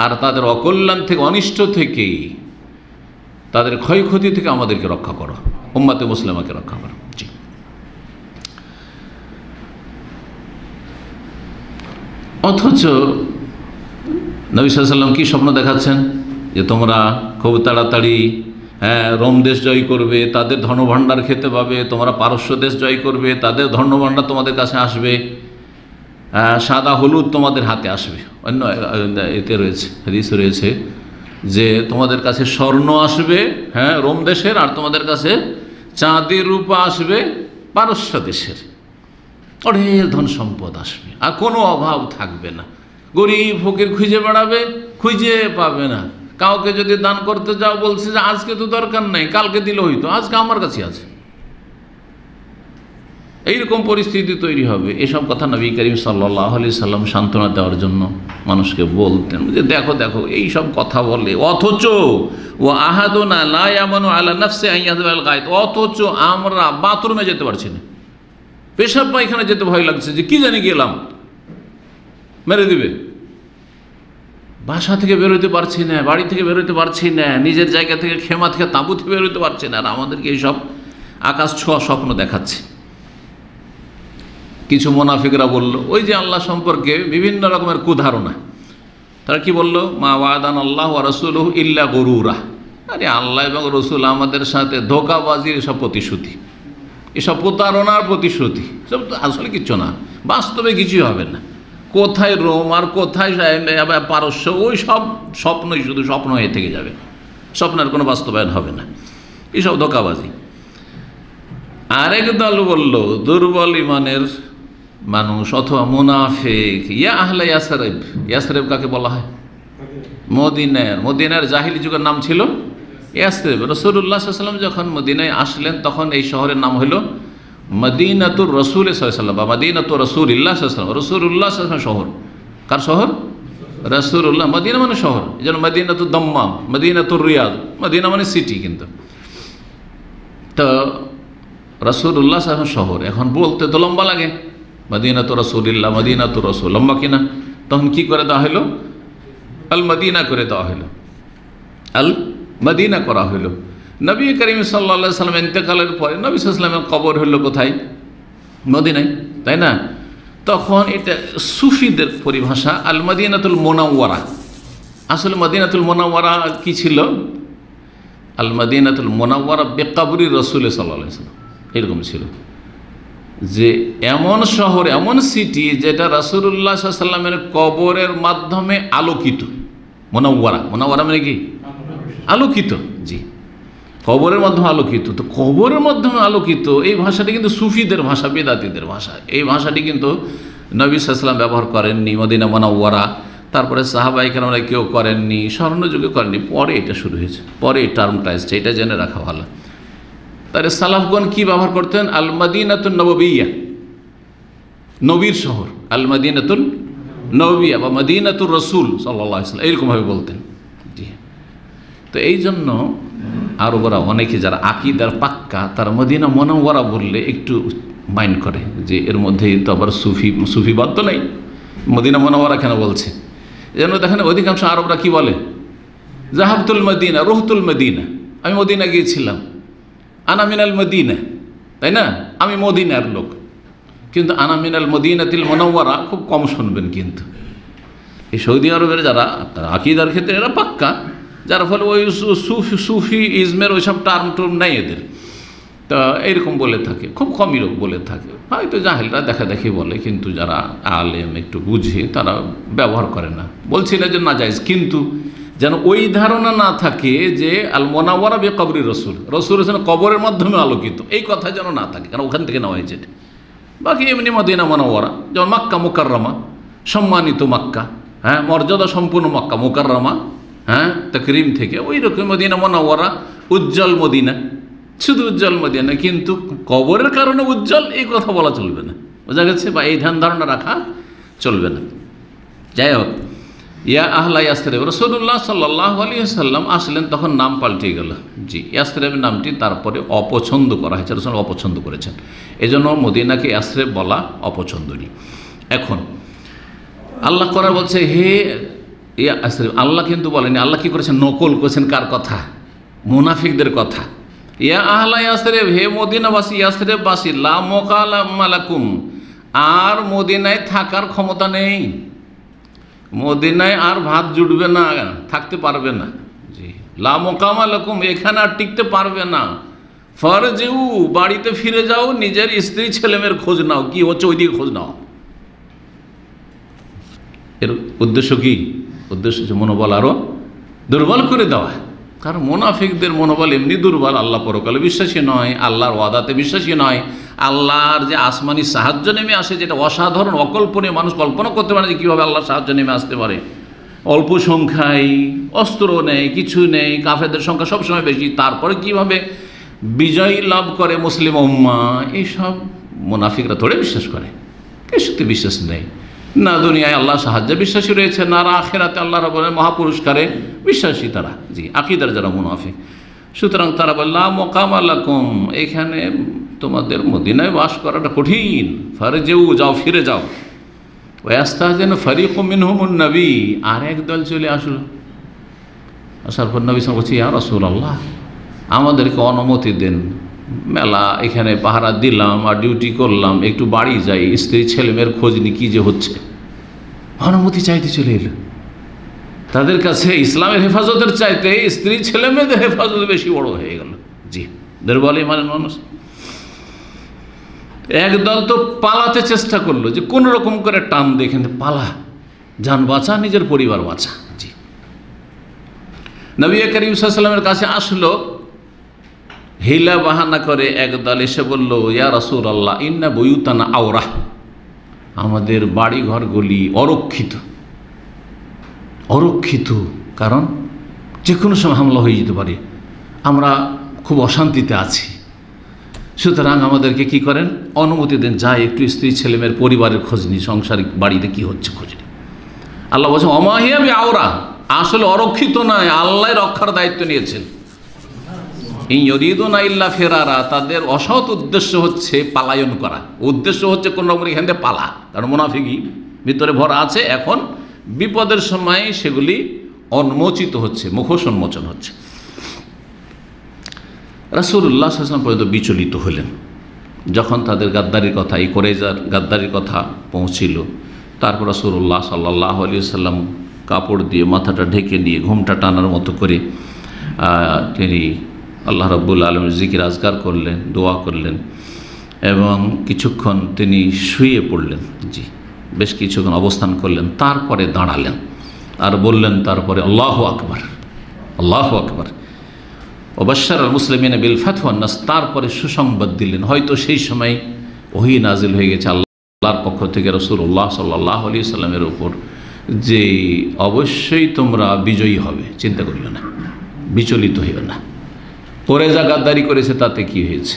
আর তাদের অকল্যাণ থেকে, অনিষ্ট থেকে, তাদের ক্ষয়ক্ষতি থেকে আমাদেরকে রক্ষা করো, উম্মতে মুসলিমাকে রক্ষা করো। জি, অথচ নবী সাল্লাল্লাহু আলাইহি ওয়াসাল্লাম কি স্বপ্ন দেখাচ্ছেন যে তোমরা খুব তাড়াতাড়ি রোম দেশ জয় করবে, তাদের ধনভাণ্ডার খেতে পাবে, তোমরা পারস্য দেশ জয় করবে, তাদের ধনভাণ্ডার তোমাদের কাছে আসবে, সাদা হলুদ তোমাদের হাতে আসবে। অন্য এতে রয়েছে, হাদিস রয়েছে যে তোমাদের কাছে স্বর্ণ আসবে, হ্যাঁ, রোম দেশের, আর তোমাদের কাছে চাঁদি রূপা আসবে পারস্য দেশের। অঢেল ধন সম্পদ আসবে, আর কোনো অভাব থাকবে না। গরিব ফকির খুঁজে বেড়াবে, খুঁজে পাবে না। কাউকে যদি দান করতে যাও বলছে যে আজকে তো দরকার নেই, কালকে দিলে হইতো, আজকে আমার কাছে আছে। এইরকম পরিস্থিতি তৈরি হবে। এসব কথা নবী করিম সাল্লাল্লাহু আলাইহি সাল্লাম সান্ত্বনা দেওয়ার জন্য মানুষকে বলতেন যে দেখো দেখো এই সব কথা বলে, অথচ ও আহাদুনা লা ইয়ামানু আলা নাফসি আন ইয়াযবাল গায়ত, অথচ আমরা বাথরুমে যেতে পারছি না, পেশাব পায়খানা যেতে ভয় লাগছে যে কি জানি গেলাম মেরে দিবে, বাসা থেকে বেরোতে পারছি না, বাড়ি থেকে বেরোতে পারছি না, নিজের জায়গা থেকে খেমা থেকে তাঁবু থেকে বেরোতে পারছি না, আর আমাদেরকে এইসব আকাশ ছোঁয়া স্বপ্ন দেখাচ্ছে। কিছু মুনাফিকরা বলল, ওই যে আল্লাহ সম্পর্কে বিভিন্ন রকমের কুধারণা, তারা কি বলল, মা ওয়াদান আল্লাহ ওয়া রাসূলুহু ইল্লা গুরুরা, আরে আল্লাহ এবং রসুল আমাদের সাথে ধোঁকাবাজির এসব প্রতিশ্রুতি, এসব প্রতারণার প্রতিশ্রুতি, সব তো আসলে কিচ্ছু না, বাস্তবে কিছুই হবে না। কোথায় রোম আর কোথায় পারস্য, ওই সব স্বপ্নই শুধু স্বপ্ন হয়ে থেকে যাবে, স্বপ্নের কোনো বাস্তবায়ন হবে না, এসব ধোঁকাবাজি। আরেক দল বলল, দুর্বল ইমানের মানুষ অথবা মুনাফিক, ইয়া আহলে ইয়াসরিব, ইয়াসরিব কাকে বলা হয়, মদিনার জাহিলি যুগের নাম ছিল ইয়াসরিব। রাসূলুল্লাহ সাল্লাল্লাহু আলাইহি ওয়াসাল্লাম যখন মদিনায় আসলেন তখন এই শহরের নাম হলো মদিনাতুর রাসূল সাল্লাল্লাহু আলাইহি ওয়াসাল্লাম বা মদিনাতুর রাসূলিল্লাহ সাল্লাল্লাহু আলাইহি ওয়াসাল্লাম। রাসূলুল্লাহ সাল্লাল্লাহু আলাইহি ওয়াসাল্লাম শহর, কার শহর, রাসূলুল্লাহ। মদিনা মানে শহর, যেন মদিনাতুদ দাম্মাম, মদিনাতুর রিয়াদ, মদিনা মানে সিটি। কিন্তু তো রাসূলুল্লাহ সাল্লাল্লাহু আলাইহি ওয়াসাল্লাম শহর, এখন বলতে তো লম্বা লাগে, মদিনাতুর রাসূলিল্লাহ, মদিনাতুর রাসূল, লম্বা কিনা? তখন কি করে দেওয়া হলো, আল মদিনা করে দেওয়া হলো, আল মদিনা করা হলো। নবী করিম সাল্লাল্লাহু আলাইহি ওয়াসাল্লাম ইন্তেকালের পরে নবী সাল্লাল্লাহু আলাইহি ওয়াসাল্লামের কবর হলো কোথায়, মদিনায়, তাই না? তখন এটা সুফিদের পরিভাষা আল মদিনাতুল মুনাওয়ারা। আসলে মদিনাতুল মুনাওয়ারা কি ছিল, আল মদিনাতুল মুনাওয়ারা বিকবরি রাসূল সাল্লাল্লাহু আলাইহি ওয়াসাল্লাম, এরকম ছিল যে এমন শহর, এমন সিটি যেটা রাসূলুল্লাহ সাল্লাল্লাহু আলাইহি ওয়াসাল্লামের কবরের মাধ্যমে আলোকিত। মুনাওয়ারা, মুনাওয়ারা মানে কি, আলোকিত, জি, কবরের মাধ্যমে আলোকিত। তো কবরের মাধ্যমে আলোকিত এই ভাষাটি কিন্তু সুফিদের ভাষা, বেদাতীদের ভাষা। এই ভাষাটি কিন্তু নবী সাল্লাল্লাহু আলাইহি ওয়াসাল্লাম ব্যবহার করেননি, মদিনা মুনাওয়ারা, তারপরে সাহাবায়ে কেরামরা কেউ করেননি, স্বর্ণযুগে করেননি, পরে এটা শুরু হয়েছে, পরে এই টার্মটা এসেছে, এটা জেনে রাখা ভালো। তাহলে সালাফগণ কি ব্যবহার করতেন, আল মদিনাতুন নববিয়্যা, নবীর শহর, আল মদিনাতুল নববিয়্যা বা মদিনাতুর রাসূল সাল্লাল্লাহু আলাইহি ওয়াসাল্লাম, এরকমভাবে বলতেন। জি, তো এই জন্য আরবরা অনেকে যারা আকীদার পাক্কা, তারা মদিনা মুনাওয়ারা বললে একটু মাইন্ড করে যে এর মধ্যেই তো আবার সুফিবাদ তো নেই, মদিনা মুনাওয়ারা কেন বলছে। যেন দেখেন অধিকাংশ আরবরা কি বলে, জাহাবতুল মদিনা, রুহতুল মদিনা, আমি মদিনা গিয়েছিলাম, আনা মিনাল মদিনা, তাই না, আমি মদিনার লোক। কিন্তু আনা মিনাল মদিনাতিল মুনাওয়ারা খুব কম শুনবেন। কিন্তু এই সৌদি আরবের যারা আকীদার ক্ষেত্রে এরা পাক্কা, যার ফলে ওই সুফি ইজমের ওইসব টার্ম টুর্ম নেই এদের, তো এইরকম বলে থাকে, খুব কমই লোক বলে থাকে, হয়তো জাহেলরা দেখা দেখি বলে, কিন্তু যারা আলেম একটু বুঝে তারা ব্যবহার করে না। বলছিলেন যে না জায়েজ, কিন্তু যেন ওই ধারণা না থাকে যে আল মুনাওয়ারা বিকবরি রাসূল, রাসূল হোসেন কবরের মাধ্যমে আলোকিত, এই কথা যেন না থাকে, কারণ ওখান থেকে নেওয়া হয়েছে। বাকি এমনি মদিনা মুনাওয়ারা, যেমন মক্কা মুকাররমা, সম্মানিত মক্কা, হ্যাঁ, মর্যাদা সম্পূর্ণ মক্কা মুকাররমা, হ্যাঁ, তাকরিম থেকে, ওই রকম মদিনা মুনাওয়ারা, উজ্জ্বল মদিনা, শুধু উজ্জ্বল মদিনা, কিন্তু কবরের কারণে উজ্জ্বল এই কথা বলা চলবে না, বোঝা গেছে, বা এই ধ্যান ধারণা রাখা চলবে না। যাই হোক, ইয়া আহলা ইয়াসরিব, রাসূলুল্লাহ সাল্লাল্লাহু আলাইহি ওয়াসাল্লাম আসলেন, তখন নাম পাল্টে গেল। জি, ইয়াসরিব নামটি তারপরে অপছন্দ করা হয়েছে, রাসূল অপছন্দ করেছেন, এজন্য মদিনাকে ইয়াসরিব বলা অপছন্দনীয়। এখন আল্লাহ করা বলছে হে ইয়াসরিব, আল্লাহ কিন্তু বলেনি, আল্লাহ কি করেছেন, নকল করেছেন কার কথা, মুনাফিকদের কথা। ইয়া আহলা ইয়াসরিব, হে মদিনাবাসী, ইয়াসরিববাসী, লা মুকামা লাকুম, আর মদিনায় থাকার ক্ষমতা নেই, মদিনায় আর ভাত জুটবে না, থাকতে পারবে না। জি, লা মুকামা লাকুম, এখানে আর টিকতে পারবে না। ফারজিউ, বাড়িতে ফিরে যাও, নিজের স্ত্রী ছেলেমেয়ের খোঁজ নাও, কি হচ্ছে ওইদিকে খোঁজ নাও। এর উদ্দেশ্য কি, উদ্দেশ্য হচ্ছে মনোবল আরো দুর্বল করে দেওয়া, কারণ মুনাফিকদের মনোবল এমনি দুর্বল, আল্লাহ পরকালে বিশ্বাসী নয়, আল্লাহর ওয়াদাতে বিশ্বাসী নয়, আল্লাহর যে আসমানি সাহায্য নেমে আসে যেটা অসাধারণ অকল্পনীয়, মানুষ কল্পনা করতে পারে যে কীভাবে আল্লাহর সাহায্য নেমে আসতে পারে। অল্প সংখ্যায়, অস্ত্র নেই, কিছু নেই, কাফেরদের সংখ্যা সবসময় বেশি, তারপরে কিভাবে বিজয় লাভ করে মুসলিম উম্মাহ, এইসব মুনাফিকরা থোড়ে বিশ্বাস করে। কে সত্যি বিশ্বাস নেই, না দুনিয়ায় আল্লাহ সাহায্যে বিশ্বাসী রয়েছে, না আখিরাতে আল্লাহ রাব্বুল মহাপুরস্কারে বিশ্বাসী তারা, জি আকীদার যারা মুনাফিক। সুতরাং তারা বলল মুকাম লাকুম, এখানে তোমাদের মদিনায় বাস করাটা কঠিন, ফারজিউ, যাও, ফিরে যাও। ওয়াস্তাযিনু ফারিকুম মিনহুমুন নবী, আর একদল চলে আসলো, আসার পর নবী সাল্লাল্লাহু আলাইহি ওয়াসাল্লাম বলছে, ইয়া রাসূলুল্লাহ, আমাদেরকে অনুমতি দেন, মেলা এখানে পাহারা দিলাম আর ডিউটি করলাম, একটু বাড়ি যাই, স্ত্রী ছেলেমেয়ের খোঁজ নি কি যে হচ্ছে। অনুমতি চাইতে চলে এলো। তাদের কাছে ইসলামের হেফাজতের চাইতে স্ত্রী ছেলেমেয়েদের হেফাজত বেশি বড় হয়ে গেল। জি, দুর্বল ইমানের মানুষ। একদল তো পালাতে চেষ্টা করলো, যে কোন রকম করে টান দেখেন পালা, যান বাঁচা, নিজের পরিবার বাঁচা। জি, নবী করিম সাল্লাল্লাহু আলাইহি ওয়াসাল্লামের কাছে আসলো, হিলা বাহানা করে একদল এসে বলল, ইয়া রাসূলুল্লাহ, ইন্না বুয়ুতানা আওরাহ, আমাদের বাড়ি ঘরগুলি অরক্ষিত, অরক্ষিত, কারণ যে কোনো সময় হামলা হয়ে যেতে পারে, আমরা খুব অশান্তিতে আছি, সুতরাং আমাদেরকে কি করেন, অনুমতি দেন, যাই একটু স্ত্রী ছেলেমেয়ের পরিবারের খোঁজ নিই, সাংসারিক বাড়িতে কি হচ্ছে খোঁজ নিই। আল্লাহ বলছেন ওমা হিয়া বিআওরা, আসলে অরক্ষিত নয়, আল্লাহ রক্ষার দায়িত্ব নিয়েছেন। ইন ইউরিদুনা ইল্লা ফিরারা, তাদের অসৎ উদ্দেশ্য হচ্ছে পালায়ন করা, উদ্দেশ্য হচ্ছে কোন রকম এখান থেকে পালা, কারণ মুনাফিকই ভিতরে ভরা আছে, এখন বিপদের সময় সেগুলি উন্মোচিত হচ্ছে, মুখোশ উন্মোচন হচ্ছে। রাসূলুল্লাহ সাল্লাল্লাহু আলাইহি ওয়াসাল্লাম পর্যন্ত বিচলিত হলেন যখন তাদের গাদ্দারির কথা, এই কোরাইজার গাদ্দারির কথা পৌঁছিল। তারপর রাসূলুল্লাহ সাল্লাল্লাহু আলাইহি ওয়াসাল্লাম কাপড় দিয়ে মাথাটা ঢেকে নিয়ে ঘুমটা টানার মতো করে তিনি আল্লাহ রাব্বুল আলামিনের জিকির আজকার করলেন, দোয়া করলেন, এবং কিছুক্ষণ তিনি শুয়ে পড়লেন। জি, বেশ কিছুক্ষণ অবস্থান করলেন, তারপরে দাঁড়ালেন আর বললেন, তারপরে আল্লাহু আকবার, আল্লাহু আকবার, ওবাশশারাল মুসলিমিনা বিল ফাতহি ওয়ান নাস, তারপরে সুসংবাদ দিলেন। হয়তো সেই সময় ওহী নাজিল হয়ে গেছে আল্লাহর পক্ষ থেকে রাসূলুল্লাহ সাল্লাল্লাহু আলাইহি ওয়াসাল্লামের উপর, যে অবশ্যই তোমরা বিজয়ী হবে, চিন্তা করিও না, বিচলিত হইও না। কোরাইজা গাদ্দারি করেছে, তাতে কি হয়েছে?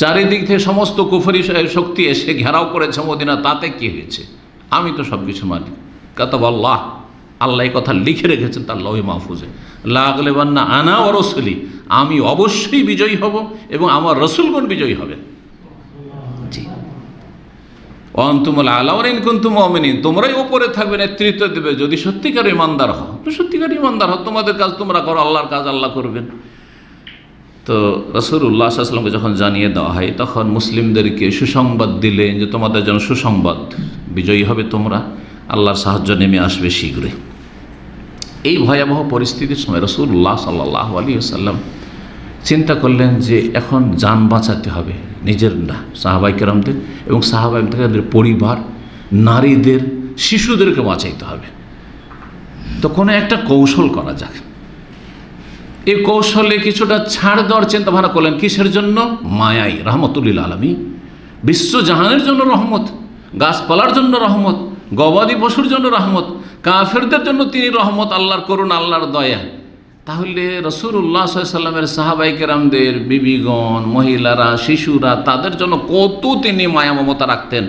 চারিদিক থেকে সমস্ত কুফরি শক্তি এসে ঘেরাও করেছে মদিনা, তাতে কি হয়েছে? আমি তো সব কিছু মানি। কাতাবাল্লাহ, আল্লাহ এই কথা লিখে রেখেছেন তার লৌহে মাহফুজে, লা আগলিবান্না আনা ওয়া রাসূলি, আমি অবশ্যই বিজয়ী হব এবং আমার রাসূলগণ বিজয়ী হবেন। জি, ওয়া আনতুমুল আ'লাউনা ইন কুনতুম মুমিনিন, তোমরাই উপরে থাকবে, নেতৃত্ব দেবে যদি সত্যিকার ঈমানদার হও। তো সত্যিকার ঈমানদার হও, তোমাদের কাজ তোমরা করো, আল্লাহর কাজ আল্লাহ করবেন। তো রাসূলুল্লাহ সাল্লাল্লাহু আলাইহি ওয়াসাল্লামকে যখন জানিয়ে দেওয়া হয়, তখন মুসলিমদেরকে সুসংবাদ দিলেন যে তোমাদের জন্য সুসংবাদ, বিজয়ী হবে তোমরা, আল্লাহর সাহায্য নেমে আসবে শীঘ্রই। এই ভয়াবহ পরিস্থিতির সময় রাসূলুল্লাহ সাল্লাল্লাহু আলাইহি ওয়াসাল্লাম চিন্তা করলেন যে এখন জান বাঁচাতে হবে, নিজের না, সাহাবায়ে কেরামদের এবং সাহাবায়ে কেরামদের পরিবার, নারীদের, শিশুদেরকে বাঁচাইতে হবে। তো কোনো একটা কৌশল করা যাক। এই কৌশলে কিছুটা ছাড় দেওয়ার চিন্তা ভাবনা করলেন। কিসের জন্য? মায়াই রাহমাতুল আলামিন, বিশ্বজাহানের জন্য রহমত, গাছপালার জন্য রহমত, গবাদি পশুর জন্য রহমত, কাফেরদের জন্য তিনি রহমত, আল্লাহর করুণা, আল্লাহর দয়া। তাহলে রাসূলুল্লাহ সাল্লাল্লাহু আলাইহি ওয়াসাল্লামের সাহাবায়ে কেরামদের বিবিগণ, মহিলারা, শিশুরা, তাদের জন্য কত তিনি মায়া মমতা রাখতেন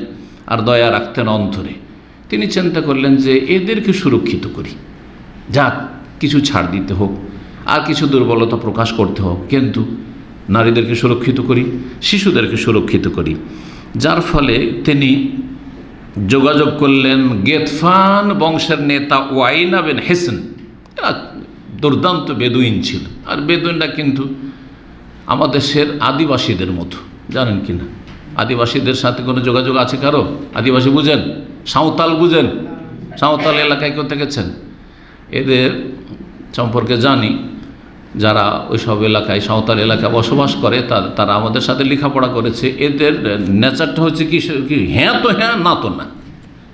আর দয়া রাখতেন অন্তরে। তিনি চিন্তা করলেন যে এদেরকে সুরক্ষিত করি, যাক কিছু ছাড় দিতে হোক, আর কিছু দুর্বলতা প্রকাশ করতে হোক, কিন্তু নারীদেরকে সুরক্ষিত করি, শিশুদেরকে সুরক্ষিত করি। যার ফলে তিনি যোগাযোগ করলেন গেতফান বংশের নেতা ওয়াইনা বিন হিসন, দুর্দান্ত বেদুইন ছিল। আর বেদুইনরা কিন্তু আমাদের দেশের আদিবাসীদের মতো, জানেন কি না? আদিবাসীদের সাথে কোনো যোগাযোগ আছে কারো? আদিবাসী বুঝেন? সাঁওতাল বুঝেন? সাঁওতাল এলাকায় করতে গেছেন? এদের সম্পর্কে জানি, যারা ওই সব এলাকায়, সাঁওতাল এলাকায় বসবাস করে, তারা আমাদের সাথে লেখাপড়া করেছে। এদের নেচারটা হচ্ছে কি, হ্যাঁ তো হ্যাঁ, না তো না,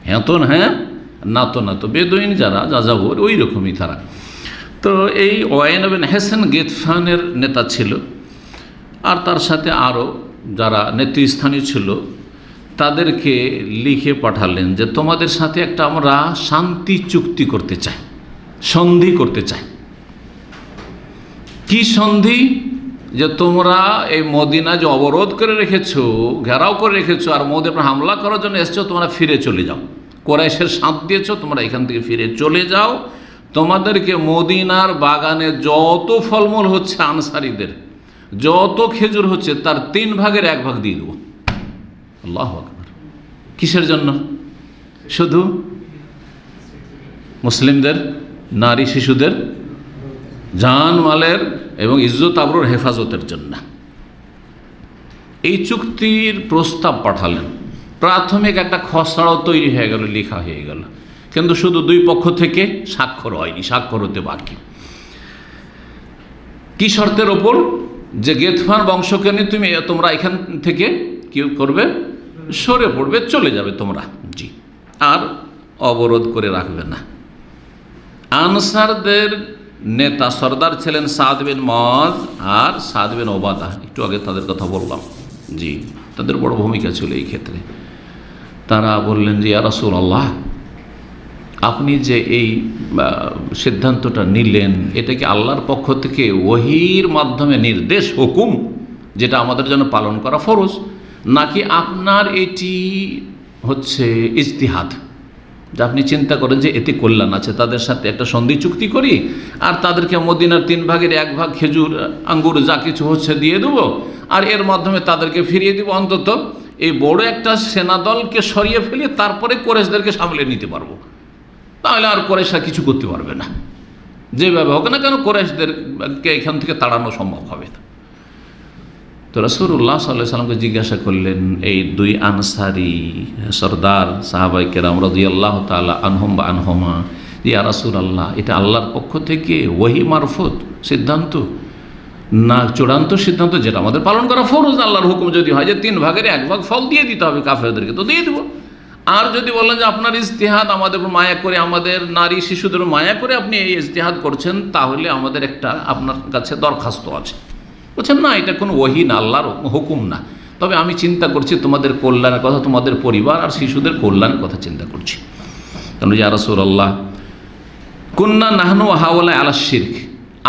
হ্যাঁ তো হ্যাঁ, না তো না। তো বেদুইন যারা যাযাবর, ওই রকমই তারা। তো এই ওয়াইন বিন হাসান গিতফানের নেতা ছিল, আর তার সাথে আরও যারা নেতৃস্থানীয় ছিল তাদেরকে লিখে পাঠালেন যে তোমাদের সাথে একটা আমরা শান্তি চুক্তি করতে চাই, সন্ধি করতে চাই। কি সন্ধি? যে তোমরা এই মদিনা যে অবরোধ করে রেখেছো, ঘেরাও করে রেখেছো, আর মদিনার উপর হামলা করার জন্য এসছো, তোমরা ফিরে চলে যাও। কুরাইশের সাথ দিয়েছো, তোমরা এখান থেকে ফিরে চলে যাও। তোমাদেরকে মদিনার বাগানে যত ফলমূল হচ্ছে আনসারীদের, যত খেজুর হচ্ছে, তার 3 ভাগের 1 ভাগ দিয়ে দেবো। আল্লাহু আকবার। কিসের জন্য? শুধু মুসলিমদের, নারী শিশুদের জান মালের এবং ইজ্জত আবরুর হেফাজতের জন্য এই চুক্তির প্রস্তাব পাঠালেন। প্রাথমিক একটা খসড়াও তৈরি হয়ে গেল, লেখা হয়ে গেল, কিন্তু শুধু 2 পক্ষ থেকে স্বাক্ষর হয়নি, স্বাক্ষর হতে বাকি। কি শর্তের ওপর? যে গিতফান বংশকে নিয়ে তোমরা এখান থেকে কি করবে? সরে পড়বে, চলে যাবে তোমরা, জি, আর অবরোধ করে রাখবে না। আনসারদের নেতা সর্দার ছিলেন সাদ বিন মুআয আর সাদ বিন ওবাদা। একটু আগে তাদের কথা বললাম, জি, তাদের বড় ভূমিকা ছিল এই ক্ষেত্রে। তারা বললেন যে ইয়া রাসূলুল্লাহ, আপনি যে এই সিদ্ধান্তটা নিলেন, এটা কি আল্লাহর পক্ষ থেকে ওহীর মাধ্যমে নির্দেশ, হুকুম, যেটা আমাদের জন্য পালন করা ফরজ, নাকি আপনার এটি হচ্ছে ইজতিহাদ, যে আপনি চিন্তা করেন যে এতে কল্যাণ আছে, তাদের সাথে একটা সন্ধি চুক্তি করি আর তাদেরকে মদিনার 3 ভাগের 1 ভাগ খেজুর, আঙ্গুর যা কিছু হচ্ছে দিয়ে দেবো, আর এর মাধ্যমে তাদেরকে ফিরিয়ে দিব, অন্তত এই বড় একটা সেনাদলকে সরিয়ে ফেলে তারপরে কুরাইশদেরকে সামলে নিতে পারবো, তাহলে আর কুরাইশরা কিছু করতে পারবে না, যেভাবে হোক না কেন কুরাইশদেরকে এখান থেকে তাড়ানো সম্ভব হবে না। তো রাসূলুল্লাহ সাল্লাল্লাহু আলাইহি ওয়াসাল্লামকে জিজ্ঞাসা করলেন এই 2 আনসারী সরদার সাহাবায়ে কেরাম রাদিয়াল্লাহু তাআলা আনহুম বা আনহুমা, ইয়া রাসূলুল্লাহ, এটা আল্লাহর পক্ষ থেকে ওহী মারফুত সিদ্ধান্ত না চূড়ান্ত সিদ্ধান্ত, যেটা আমাদের পালন করা ফরজ? আল্লাহর হুকুম যদি হয় যে 3 ভাগের 1 ভাগ ফল দিয়ে দিতে হবে কাফেরদেরকে, তো দিয়ে দেবো। আর যদি বলেন যে আপনার ইজতিহাদ, আমাদের মায়া করে, আমাদের নারী শিশুদের মায়া করে আপনি এই ইজতিহাদ করছেন, তাহলে আমাদের একটা আপনার কাছে দরখাস্ত আছে। বলছেন না, এটা কোনো ওহী না, আল্লাহর হুকুম না, তবে আমি চিন্তা করছি তোমাদের কল্যাণের কথা, তোমাদের পরিবার আর শিশুদের কল্যাণের কথা চিন্তা করছি। কারণ ইয়া রাসূলুল্লাহ, কুন্না নাহনু হাওলা আলা শিরক,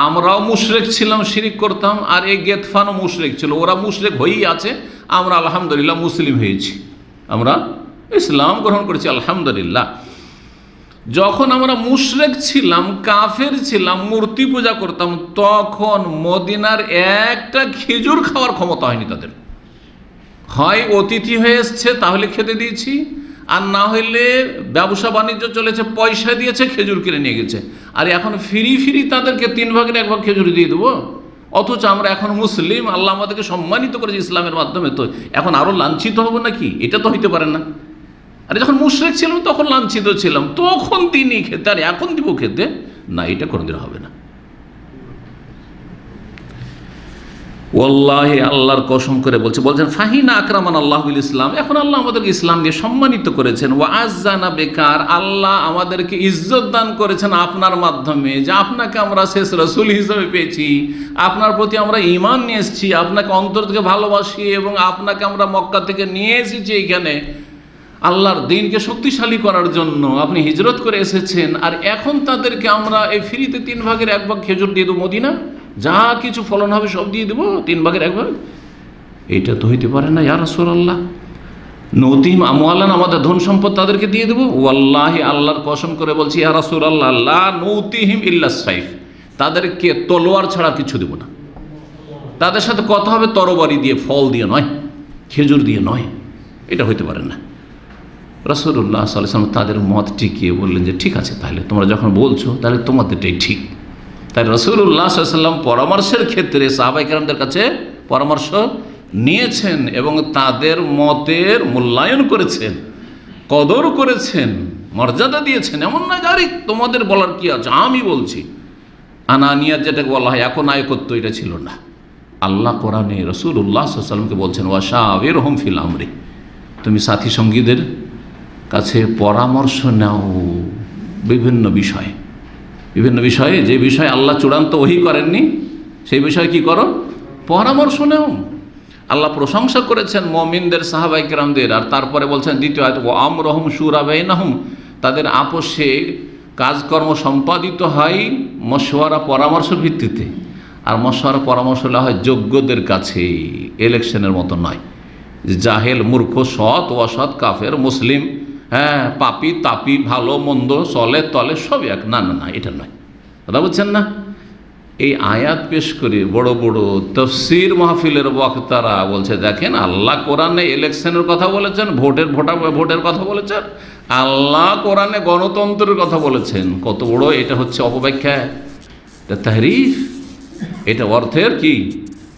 আমরাও মুশরিক ছিলাম, শিরিক করতাম, আর এই গিতফানও মুশরিক ছিল, ওরা মুশরিক হয়েই আছে, আমরা আলহামদুলিল্লাহ মুসলিম হয়েছি, আমরা ইসলাম গ্রহণ করেছি আলহামদুলিল্লাহ। যখন আমরা মুশরিক ছিলাম, কাফের ছিলাম, মূর্তি পূজা করতাম, তখন মদিনার একটা খেজুর খাওয়ার ক্ষমতা হয়নি তাদের। হয় অতিথি হয়ে এসছে তাহলে খেতে দিয়েছি, আর না হইলে ব্যবসা বাণিজ্য চলেছে, পয়সা দিয়েছে, খেজুর কিনে নিয়ে গেছে। আর এখন ফিরি তাদেরকে 3 ভাগের 1 ভাগ খেজুর দিয়ে দেবো, অথচ আমরা এখন মুসলিম, আল্লাহ আমাদেরকে সম্মানিত করেছে ইসলামের মাধ্যমে, তো এখন আরও লাঞ্ছিত হবো নাকি? এটা তো হইতে পারে না। আরে যখন মুশরিক ছিলাম তখন লাঞ্ছিত ছিলাম, তখন তিনি খেতে, আর এখন দিব খেতে? না, এটা কোনোদিন হবে না। ওয়াল্লাহি, আল্লাহর কসম করে বলছেন ফাহিনা আকরামান আল্লাহুল ইসলাম, এখন আল্লাহ আমাদেরকে ইসলাম দিয়ে সম্মানিত করেছেন। ওয়া আজ্জানা বেকার, আল্লাহ আমাদেরকে ইজ্জত দান করেছেন আপনার মাধ্যমে, যে আপনাকে আমরা শেষ রাসূল হিসেবে পেয়েছি, আপনার প্রতি আমরা ঈমান নিয়ে এসেছি, আপনাকে অন্তর থেকে ভালোবাসি, এবং আপনাকে আমরা মক্কা থেকে নিয়ে এসেছি এখানে আল্লাহর দ্বীনকে শক্তিশালী করার জন্য। আপনি হিজরত করে এসেছেন, আর এখন তাদেরকে আমরা এই ফ্রিতে 3 ভাগের 1 ভাগ খেজুর দিয়ে দেবো, মদিনা যা কিছু ফলন হবে সব দিয়ে দেবো, 3 ভাগের 1 ভাগ? এইটা তো হইতে পারে না ইয়া রাসূলুল্লাহ। নতিম আমওয়ালান, আমাদের ধন সম্পদ তাদেরকে দিয়ে দেবো? ওয়াল্লাহি, আল্লাহর কসম করে বলছি ইয়া রাসূলুল্লাহ, লা নূতিহিম ইল্লা সাইফ, তাদেরকে তলোয়ার ছাড়া কিছু দেব না। তাদের সাথে কথা হবে তরবারি দিয়ে, ফল দিয়ে নয়, খেজুর দিয়ে নয়, এটা হইতে পারে না। রাসূলুল্লাহ সাল্লাল্লাহু আলাইহি ওয়াসাল্লাম তাদের মত টিকিয়ে বললেন যে ঠিক আছে, তাহলে তোমরা যখন বলছো তাহলে তোমাদেরটাই ঠিক। তাই রাসূলুল্লাহ সাল্লাল্লাহু আলাইহি ওয়াসাল্লাম পরামর্শের ক্ষেত্রে সাহাবায়ে কেরামদের কাছে পরামর্শ নিয়েছেন এবং তাদের মতের মূল্যায়ন করেছেন, কদর করেছেন, মর্যাদা দিয়েছেন। এমন না জারি তোমাদের বলার কি আছে, আমি বলছি। আনানিয়াত যেটাকে বলা হয়, এখন আয়কত্ব, এটা ছিল না। আল্লাহ কোরআনে রাসূলুল্লাহ সাল্লাল্লাহু আলাইহি ওয়াসাল্লামকে বলছেন ওয়াশাবিরহুম ফিল আমরি, তুমি সাথী সঙ্গীদের কাছে পরামর্শ নাও বিভিন্ন বিষয়ে, বিভিন্ন বিষয়ে, যে বিষয়ে আল্লাহ চূড়ান্ত ওহী করেননি সেই বিষয়ে কি করো? পরামর্শ নেও। আল্লাহ প্রশংসা করেছেন মুমিনদের, সাহাবায়ে কেরামদের, আর তারপরে বলছেন দ্বিতীয় আয়াত, ওয়া আমরুহুম শুরা বাইনাহুম, তাদের আপোষে কাজকর্ম সম্পাদিত হয় মশওয়ারা পরামর্শের ভিত্তিতে। আর মশওয়ারা পরামর্শ হয় যোগ্যদের কাছে, ইলেকশনের মতো নয়। জাহেল, মূর্খ, সৎ, অসৎ, কাফের, মুসলিম, হ্যাঁ, পাপি তাপি, ভালো মন্দ, চলে তলে সব এক, না না না, এটা নয়। কথা বলছেন না? এই আয়াত পেশ করে বড় বড় তাফসীর মাহফিলের বক্তারা বলছে, দেখেন আল্লাহ কোরআনে ইলেকশনের কথা বলেছেন, ভোটের কথা বলেছেন, আল্লাহ কোরআনে গণতন্ত্রের কথা বলেছেন। কত বড় এটা হচ্ছে অপব্যাখ্যা, এটা তাহরিফ, এটা অর্থের কি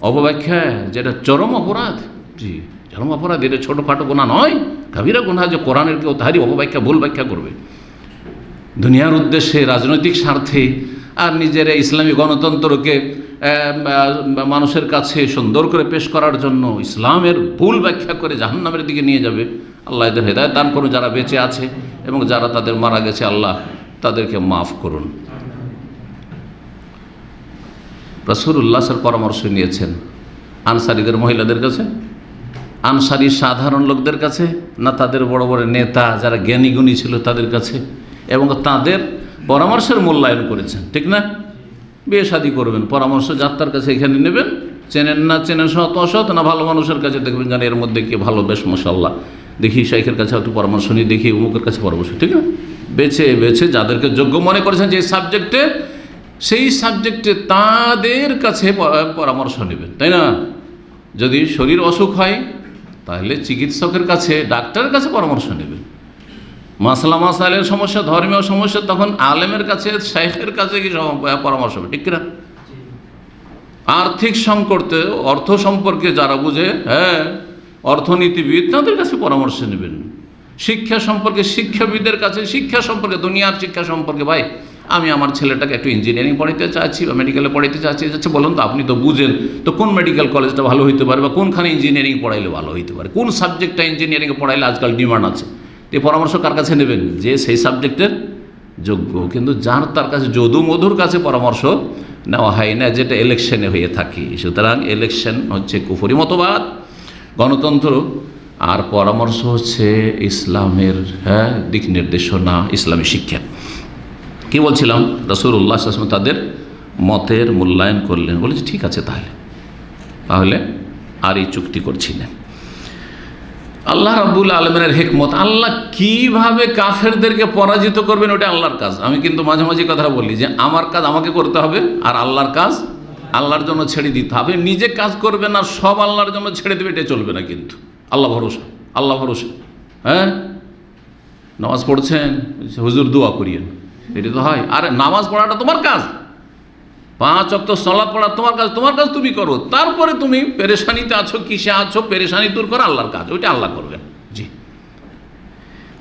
অপব্যাখ্যা, যেটা চরম অপরাধ। জি, চরম অপরাধ। এটা ছোটোখাটো গুনাহ নয়, কাবিরা গুনাহ যে কোরআনের কেউ তাহারি অপব্যাখ্যা, ভুল ব্যাখ্যা করবে দুনিয়ার উদ্দেশ্যে, রাজনৈতিক স্বার্থে, আর নিজের ইসলামী গণতন্ত্রকে মানুষের কাছে সুন্দর করে পেশ করার জন্য ইসলামের ভুল ব্যাখ্যা করে জাহান্নামের দিকে নিয়ে যাবে। আল্লাহ এদের হেদায়েত দান করুন, যারা বেঁচে আছে এবং যারা তাদের মারা গেছে, আল্লাহ তাদেরকে মাফ করুন। রাসূলুল্লাহ সাল্লাল্লাহু পরামর্শ নিয়েছেন আনসারীদের মহিলাদের কাছে, আনসারী সাধারণ লোকদের কাছে, না তাদের বড় বড় নেতা যারা জ্ঞানী গুণী ছিল তাদের কাছে, এবং তাদের পরামর্শের মূল্যায়ন করেছেন, ঠিক না? বিয়ে শাদী করবেন, পরামর্শ যার তার কাছে এখানে নেবেন, চেনেন না চেনেন, সৎ অসৎ, না ভালো মানুষের কাছে দেখবেন জানেন এর মধ্যে কি ভালো, বেশ মাশাআল্লাহ, দেখি শাইখের কাছে একটু পরামর্শ নিই, দেখি অমুকের কাছে পরামর্শ, ঠিক না? বেছে বেছে যাদেরকে যোগ্য মনে করেছেন যে সাবজেক্টে, সেই সাবজেক্টে তাদের কাছে পরামর্শ নেবেন, তাই না? যদি শরীর অসুখ হয় তাহলে চিকিৎসকের কাছে, ডাক্তারের কাছে পরামর্শ নেবেন। মাসলা মাসাইলের সমস্যা, ধর্মীয় সমস্যা, তখন আলেমের কাছে, শাইখের কাছে কি পরামর্শ হবে, ঠিক না? আর্থিক সংকটে, অর্থ সম্পর্কে যারা বুঝে, হ্যাঁ, অর্থনীতিবিদ, তাদের কাছে পরামর্শ নেবেন। শিক্ষা সম্পর্কে শিক্ষাবিদদের কাছে, শিক্ষা সম্পর্কে, দুনিয়ার শিক্ষা সম্পর্কে, ভাই আমি আমার ছেলেটাকে একটু ইঞ্জিনিয়ারিং পড়াইতে চাচ্ছি বা মেডিকেলে পড়াইতে চাচ্ছি, আচ্ছা বলুন তো, আপনি তো বুঝেন, তো কোন মেডিকেল কলেজটা ভালো হইতে পারে, বা কোনখানে ইঞ্জিনিয়ারিং পড়াইলে ভালো হইতে পারে, কোন সাবজেক্টটা ইঞ্জিনিয়ারিংয়ে পড়াইলে আজকাল ডিমান্ড আছে, এই পরামর্শ কার কাছে নেবেন? যে সেই সাবজেক্টের যোগ্য। কিন্তু যার তার কাছে, যদু মধুর কাছে পরামর্শ নেওয়া হয় না, যেটা ইলেকশনে হয়ে থাকে। সুতরাং ইলেকশন হচ্ছে কুফরি মতবাদ, গণতন্ত্র, আর পরামর্শ হচ্ছে ইসলামের, হ্যাঁ, দিক নির্দেশনা, ইসলামী শিক্ষা। কি বলছিলাম? রাসূলুল্লাহ সাল্লাল্লাহু আলাইহি ওয়াসাল্লাম তাদের মতের মূল্যায়ন করলেন, বলেছে ঠিক আছে, তাহলে আর এই চুক্তি করছি না। আল্লাহ রাব্বুল আলামিনের হিকমত, আল্লাহ কিভাবে কাফেরদেরকে পরাজিত করবেন ওটা আল্লাহর কাজ। আমি কিন্তু মাঝে মাঝে কথা বলি যে আমার কাজ আমাকে করতে হবে, আর আল্লাহর কাজ আল্লাহর জন্য ছেড়ে দিতে হবে। নিজে কাজ করবেন আর সব আল্লাহর জন্য ছেড়ে দেবে, এটা চলবে না। কিন্তু আল্লাহ ভরসা, আল্লাহ ভরসা। হ্যাঁ, নামাজ পড়ছেন, হুজুর দোয়া করিয়েন, এটা তো হয়। আরে নামাজ পড়াটা তোমার কাজ, 5 ওয়াক্ত সালাত পড়া তোমার কাজ, তোমার কাজ তুমি করো। তারপরে তুমি পেরেশানিতে আছো, কিসে আছো, পেরেশানি দূর করো, আল্লাহর কাজ, ওইটা আল্লাহ করবেন। জি,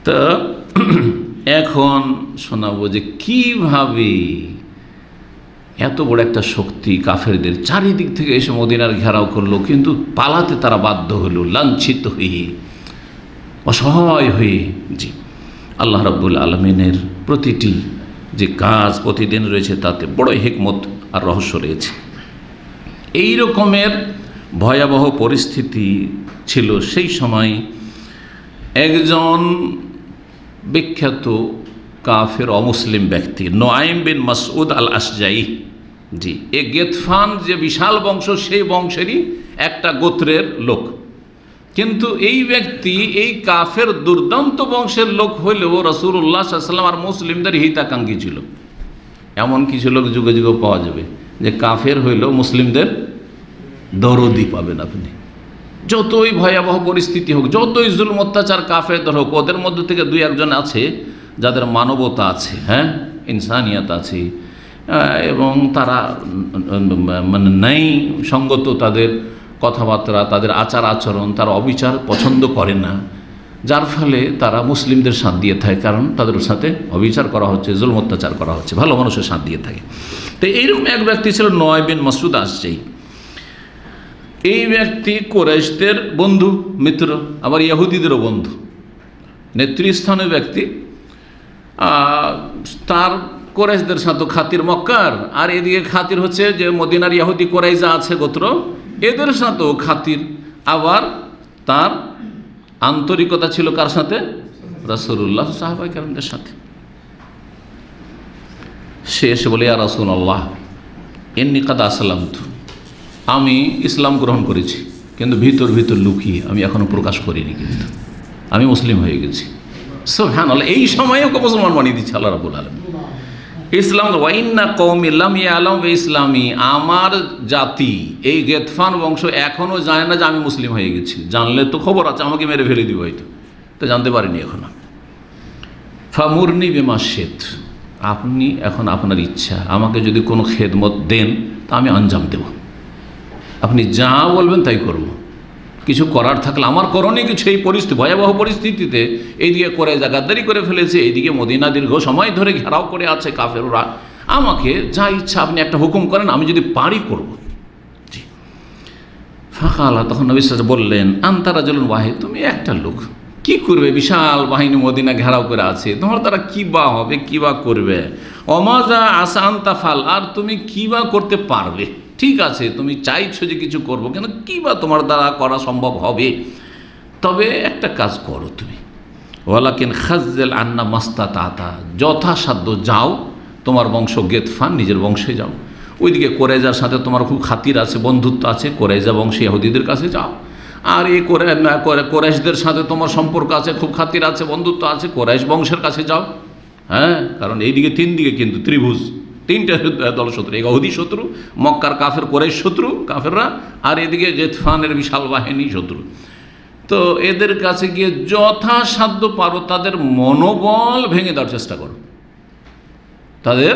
তো এখন শোনাবো যে কিভাবে এত বড় একটা শক্তি কাফেরদের চারিদিক থেকে এসে মদিনার ঘেরাও করলো, কিন্তু পালাতে তারা বাধ্য হলো, লাঞ্ছিত হয়ে, অসহায় হয়ে। জি, আল্লাহ রাব্বুল আলামিনের প্রতিটি যে কাজ প্রতিদিন রয়েছে তাতে বড় হিকমত আর রহস্য রয়েছে। এই রকমের ভয়াবহ পরিস্থিতি ছিল সেই সময়। একজন বিখ্যাত কাফের অমুসলিম ব্যক্তি নুআইম বিন মাসউদ আল আশজাই, জি, এ গেতফান যে বিশাল বংশ, সেই বংশেরই একটা গোত্রের লোক। কিন্তু এই ব্যক্তি এই কাফের দুর্দান্ত বংশের লোক হইলেও রাসূলুল্লাহ সাল্লাল্লাহু আলাইহি ওয়াসাল্লাম আর মুসলিমদের হিতাকাঙ্ক্ষী ছিল। এমন কিছু লোক যুগে যুগে পাওয়া যাবে যে কাফের হইলেও মুসলিমদের দরদি পাবেন আপনি। যতই ভয়াবহ পরিস্থিতি হোক, যতই জুলম অত্যাচার কাফেরদের হোক, ওদের মধ্যে থেকে 2-1 আছে যাদের মানবতা আছে, হ্যাঁ, ইনসানিয়াত আছে, এবং তারা মানে ন্যায় সঙ্গত তাদের কথাবার্তা, তাদের আচার আচরণ, তারা অবিচার পছন্দ করে না, যার ফলে তারা মুসলিমদের সাথ দিয়ে থাকে, কারণ তাদের সাথে অবিচার করা হচ্ছে, জুলম অত্যাচার করা হচ্ছে, ভালো মানুষের সাথ দিয়ে থাকে। তো এইরকম এক ব্যক্তি ছিল নুআইম বিন মাসউদ আশজাই। এই ব্যক্তি কুরাইশদের বন্ধু, মিত্র, আবার ইহুদিদেরও বন্ধু, নেতৃস্থানীয় ব্যক্তি। তার কোরাইশদের সাথে খাতির মক্কার, আর এদিকে খাতির হচ্ছে যে মদিনার ইহুদি কোরাইজা আছে গোত্র, এদের সাথেও খাতির। আবার তার আন্তরিকতা ছিল কার সাথে? রাসূলুল্লাহ সাহাবায়ে কেরামদের সাথে। সে এসে বলে, ইয়া রাসূলুল্লাহ ইন্নী কাদ আসলামতু, আমি ইসলাম গ্রহণ করেছি, কিন্তু ভিতর ভিতর লুকিয়ে আমি এখনো প্রকাশ করিনি, কিন্তু আমি মুসলিম হয়ে গেছি। সুবহানাল্লাহ, এই সময়ে ওকে মুসলমান বানিয়ে দিচ্ছে আল্লাহ রাব্বুল আলামিন। ইসলাম ওয়াইন্না কওমি লাম ইয়ালাম ইসলামী, আমার জাতি এই গেতফান বংশ এখনও জানে না যে আমি মুসলিম হয়ে গেছি। জানলে তো খবর আছে, আমাকে মেরে ফেলে দিব হয়তো, তো জানতে পারিনি এখনো। ফামুরনি বিমা শিত, আপনি এখন আপনার ইচ্ছা, আমাকে যদি কোনো খেদমত দেন তা আমি আঞ্জাম দেব, আপনি যা বলবেন তাই করব। কিছু করার থাকলে আমার করণীয় কিছু, এই পরিস্থিতি ভয়াবহ পরিস্থিতিতে এইদিকে করে গাদ্দারি করে ফেলেছে, এইদিকে মদিনা দীর্ঘ সময় ধরে ঘেরাও করে আছে কাফেররা, আমাকে যা ইচ্ছা আপনি একটা হুকুম করেন, আমি যদি পারি করব। জি। ফাঁকালা, তখন নবী সাল্লাল্লাহু আলাইহি ওয়াসাল্লাম বললেন, আনতা রাজুলুন ওয়াহিদ, তুমি একটা লোক, কি করবে? বিশাল বাহিনী মদিনা ঘেরাও করে আছে, তোমার দ্বারা কী বা হবে, কী বা করবে? অমাজা আসা আন্তাফাল, আর তুমি কী বা করতে পারবে? ঠিক আছে, তুমি চাইছো যে কিছু করবো, কেন কী বা তোমার দ্বারা করা সম্ভব হবে? তবে একটা কাজ করো তুমি, ওয়ালাকিন খাজ্জাল আন্না মাস্তাতা, যথাসাধ্য যাও তোমার বংশ গেতফান, নিজের বংশে যাও। ওইদিকে কোরাইজার সাথে তোমার খুব খাতির আছে, বন্ধুত্ব আছে, কোরাইজা বংশী ইহুদিদের কাছে যাও। আর এই কোরাইশদের সাথে তোমার সম্পর্ক আছে, খুব খাতির আছে, বন্ধুত্ব আছে, কোরাইশ বংশের কাছে যাও। হ্যাঁ, কারণ এইদিকে তিন দিকে কিন্তু ত্রিভুজ, তিনটা দল শত্রু, ইহুদি শত্রু, মক্কার কাফের কোরাইশ শত্রু কাফেররা, আর এদিকে গেতফানের বিশাল বাহিনী শত্রু। তো এদের কাছে গিয়ে যথাসাধ্য পারো তাদের মনোবল ভেঙে দেওয়ার চেষ্টা করো, তাদের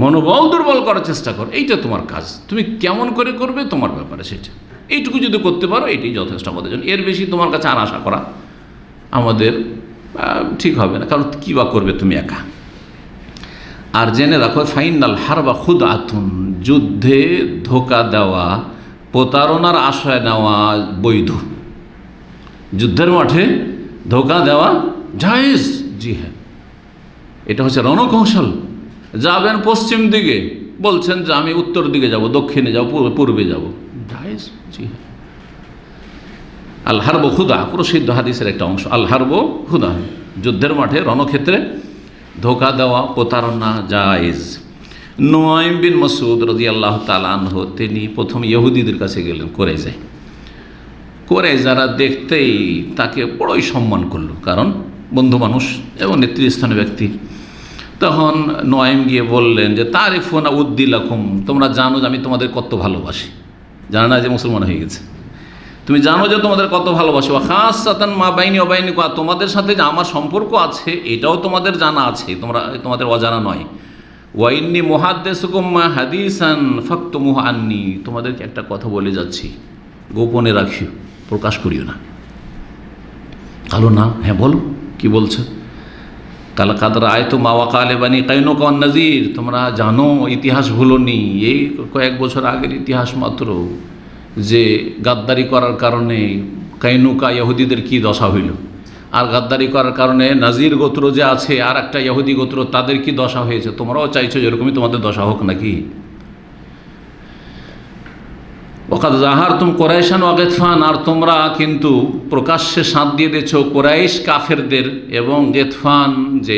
মনোবল দুর্বল করার চেষ্টা করো। এইটা তোমার কাজ, তুমি কেমন করে করবে তোমার ব্যাপারে, সেটা এইটুকু যদি করতে পারো এটাই যথেষ্ট আমাদের জন্য। এর বেশি তোমার কাছে আর আশা করা আমাদের ঠিক হবে না, কারণ কী বা করবে তুমি একা। আর জেনে রাখো, ফাইনাল হারবা খুদআতুন, যুদ্ধে ধোঁকা দেওয়া, প্রতারণার আশ্রয় নেওয়া বৈধ। যুদ্ধের মাঠে ধোঁকা দেওয়া জায়েজ, জি হ্যাঁ, এটা হচ্ছে রণকৌশল। যাবেন পশ্চিম দিকে, বলছেন যে আমি উত্তর দিকে যাব, দক্ষিণে যাব, পূর্বে যাব, জায়েজ, জি হ্যাঁ। আল হারব খুদা, প্রসিদ্ধ হাদিসের একটা অংশ, আল হারব খুদা, যুদ্ধের মাঠে রণক্ষেত্রে ধোঁকা দেওয়া, প্রতারণা জায়েজ। নুআইম বিন মাসউদ রাদিয়াল্লাহু তাআলা আনহু, তিনি প্রথম ইহুদিদের কাছে গেলেন কোরাইজায়। কোরাইজারা দেখতেই তাকে বড়ই সম্মান করলো, কারণ বন্ধু মানুষ এবং নেতৃস্থানীয় ব্যক্তি। তখন নুআইম গিয়ে বললেন যে তারিফুনা উদ্দিলাকুম, তোমরা জানো যে আমি তোমাদের কত ভালোবাসি। জানো না যে মুসলমান হয়ে গেছে? তুমি জানো যে তোমাদের কত ভালোবাসি। ওয়া খাসসাতান মা বাইনি ওয়া বাইনিকুম, তোমাদের সাথে যে আমার সম্পর্ক আছে এটাও তোমাদের জানা আছে, তোমাদের অজানা নয়। ওয়া ইন্নী মুহাদ্দিসুকুম হাদিসান ফাকতুমুহু আন্নী, তোমাদেরকে একটা কথা বলে যাচ্ছি, গোপনে রাখিও, প্রকাশ করিও না। কালো না, হ্যাঁ বলো, কি বলছো? কালা কাদরা আয়তো মা ওয়াকালে বানি কাইনুকা ওয়ান নাজির, তোমরা জানো, ইতিহাস ভুলোনি, এই কয়েক বছর আগের ইতিহাস মাত্র, যে গাদ্দারি করার কারণে কাইনুকা ইহুদিদের কি দশা হইল, আর গাদ্দারি করার কারণে নাজির গোত্র যে আছে আর একটা ইহুদি গোত্র, তাদের কি দশা হয়েছে, তোমরাও চাইছো যেরকমই তোমাদের দশা হোক নাকি? ওয়াকাদ জাহারতুম কুরাইশান ওয়া গেতফান, আর তোমরা কিন্তু প্রকাশ্যে সাথ দিয়ে দিয়েছো কুরাইশ কাফেরদের এবং গেতফান যে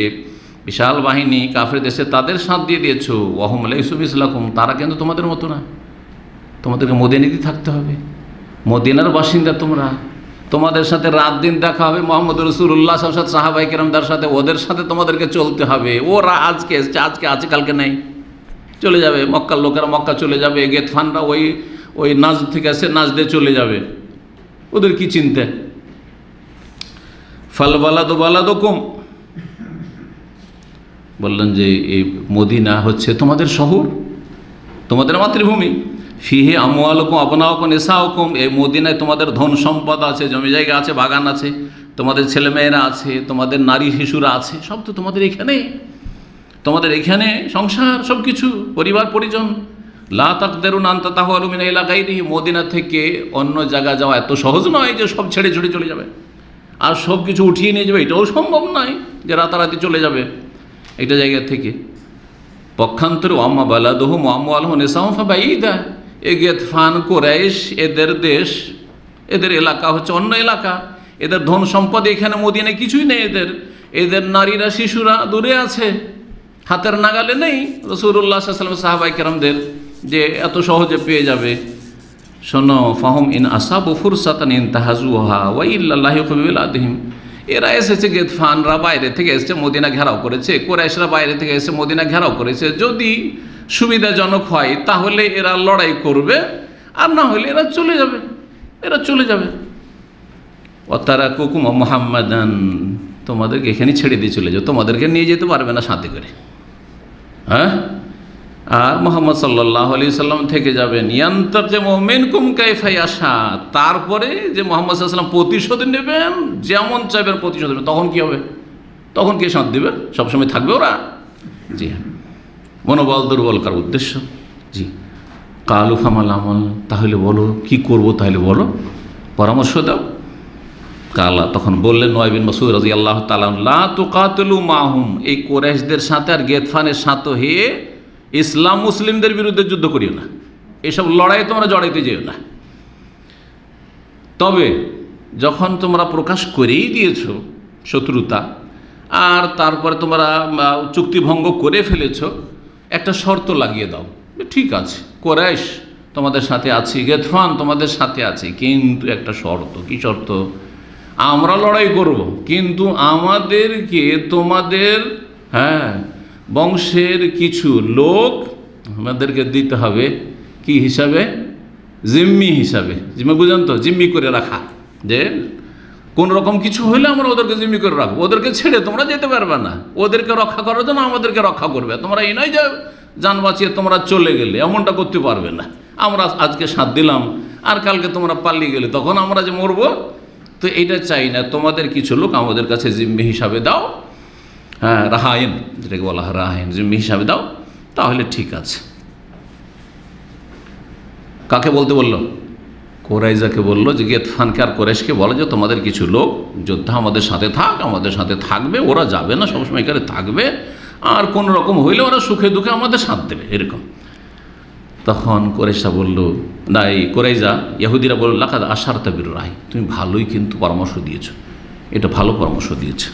বিশাল বাহিনী কাফের দেশে, তাদের সাথ দিয়ে দিয়েছো। ওয়াহুম লাইসু মিসলাকুম, তারা কিন্তু তোমাদের মতো না, তোমাদেরকে মদিনাতেই থাকতে হবে, মদিনার বাসিন্দা তোমরা, তোমাদের সাথে রাত দিন দেখা হবে মুহাম্মদ রাসূলুল্লাহ সাল্লাল্লাহু আলাইহি ওয়াসাল্লাম সাহাবায়ে কেরামদের সাথে, ওদের সাথে তোমাদেরকে চলতে হবে। ওরা আজকে এসেছে, আজকে আছে, কালকে নাই, চলে যাবে। মক্কার লোকেরা মক্কা চলে যাবে, গেতফানরা ওই নাজ থেকে আসে, নাজদে চলে যাবে, ওদের কি চিন্তা? ফাল বালাদু বালাদুকুম, বললেন যে এই মদিনা হচ্ছে তোমাদের শহর, তোমাদের মাতৃভূমি। ফিহে আমওয়ালুকুম আবনাউকুম নিসাউকুম, এই মদিনায় তোমাদের ধন সম্পদ আছে, জমি জায়গা আছে, বাগান আছে, তোমাদের ছেলেমেয়েরা আছে, তোমাদের নারী শিশুরা আছে, সব তো তোমাদের এখানে, তোমাদের এখানে সংসার, সব কিছু, পরিবার পরিজন। লা তাকদিরুনা আন তাতাহাওয়ালু মিন ইলা গায়রিহি, মদিনা থেকে অন্য জায়গায় যাওয়া এত সহজ নয় যে সব ছেড়ে ছুড়ে চলে যাবে আর সব কিছু উঠিয়ে নিয়ে যাবে, এটাও সম্ভব নয় যে রাতারাতি চলে যাবে একটা জায়গা থেকে। পক্ষান্তরে ওয়াম্মা বালাদুহুম ওয়ামওয়ালুহুম নিসাউহুম ফাবাঈদা, এ গিতফান কুরাইশ এদের দেশ, এদের এলাকা হচ্ছে অন্য এলাকা, এদের ধন সম্পদ এখানে মদিনায় কিছুই নেই, এদের নারীরা শিশুরা দূরে আছে, হাতের নাগালে নেই রাসূলুল্লাহ সাল্লাল্লাহু আলাইহি ওয়াসাল্লাম সাহাবায়ে কেরামদের যে এত সহজে পেয়ে যাবে। শোনো, ফাহুম ইন আসাবু ফুরসাতান ইনতাহাজুহা ওয়া ইল্লাল্লাহি কবিলাদিহিম, এরা এসেছে গিতফানরা বাইরে থেকে এসেছে, মদিনা ঘেরাও করেছে, কুরাইশরা বাইরে থেকে এসে মদিনা ঘেরাও করেছে, যদি সুবিধাজনক হয় তাহলে এরা লড়াই করবে, আর না হলে এরা চলে যাবে, এরা চলে যাবে। ওয়াতারাকুকুম মুহাম্মাদান, তোমাদেরকে এখানে ছেড়ে দিয়ে চলে যাও, তোমাদেরকে নিয়ে যেতে পারবে না সাথে করে, হ্যাঁ। আর মুহাম্মদ সাল্লাল্লাহু আলাইহি সাল্লাম থেকে যাবেন, ইয়ান্তাকিমু মিনকুম কাইফা ইয়াশা, তারপরে যে মুহাম্মদ সাল্লাল্লাহু আলাইহি সাল্লাম প্রতিশোধ নেবেন, যেমন চাইবেন প্রতিশোধ নেবেন। তখন কি হবে? তখন কে সাথ দেবে? সবসময় থাকবে ওরা? জি হ্যাঁ, মনোবল দুর্বল করার উদ্দেশ্য। জি, কালু ফামাল আমল, তাহলে বলো কি করব, তাহলে বলো, পরামর্শ দাও। কালা, তখন বললেন নয় বিন মাসউদ রাদিয়াল্লাহু তাআলা, লা তুকাতিলু মাহুম, এই কুরাইশদের সাথে আর গিতফানের সাথে হয়ে ইসলাম মুসলিমদের বিরুদ্ধে যুদ্ধ করিও না, এসব লড়াই তোমরা জড়াইতে যেও না। তবে যখন তোমরা প্রকাশ করেই দিয়েছো শত্রুতা, আর তারপরে তোমরা চুক্তিভঙ্গ করে ফেলেছো, একটা শর্ত লাগিয়ে দাও। ঠিক আছে, কুরাইশ তোমাদের সাথে আছি, গিতফান তোমাদের সাথে আছি, কিন্তু একটা শর্ত। কি শর্ত? আমরা লড়াই করব, কিন্তু আমাদেরকে তোমাদের বংশের কিছু লোক আমাদেরকে দিতে হবে কি হিসাবে? জিম্মি হিসাবে। জিম্মি বুঝেন তো? জিম্মি করে রাখা, যে কোন রকম কিছু হইলে আমরা ওদেরকে জিম্মি করে রাখবো, ওদেরকে ছেড়ে তোমরা যেতে পারবে না, ওদেরকে রক্ষা করার জন্য আমাদেরকে রক্ষা করবে। তোমরা এই নয় যে জান বাঁচিয়ে তোমরা চলে গেলে, এমনটা করতে পারবে না। আমরা আজকে সাথ দিলাম আর কালকে তোমরা পালিয়ে গেলে, তখন আমরা যে মরবো, তো এইটা চাই না। তোমাদের কিছু লোক আমাদের কাছে জিম্মি হিসাবে দাও, হ্যাঁ, রাহায়েন, যেটাকে বলা হয় রাহায়েন, জিম্মি হিসাবে দাও, তাহলে ঠিক আছে। কাকে বলতে বললো? কোরাইজাকে বললো যে গিতফানকে আর কোরাইশকে বলো যে তোমাদের কিছু লোক যোদ্ধা আমাদের সাথে থাক, আমাদের সাথে থাকবে, ওরা যাবে না, সবসময় এখানে থাকবে, আর কোনো রকম হইলে ওরা সুখে দুঃখে আমাদের সাথ দেবে, এরকম। তখন কোরাইশা বলল, না, এই কোরাইজা ইহুদিরা বলল, লাকাদ আশারতা বির রায়, তুমি ভালোই কিন্তু পরামর্শ দিয়েছো, এটা ভালো পরামর্শ দিয়েছো।